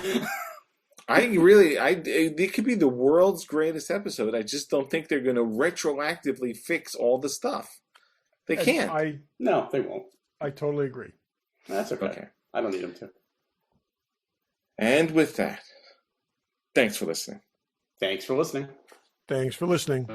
It could be the world's greatest episode. I just don't think they're going to retroactively fix all the stuff. They can't. No, they won't. I totally agree. That's okay. I don't need them to. And with that, thanks for listening. Thanks for listening. Thanks for listening.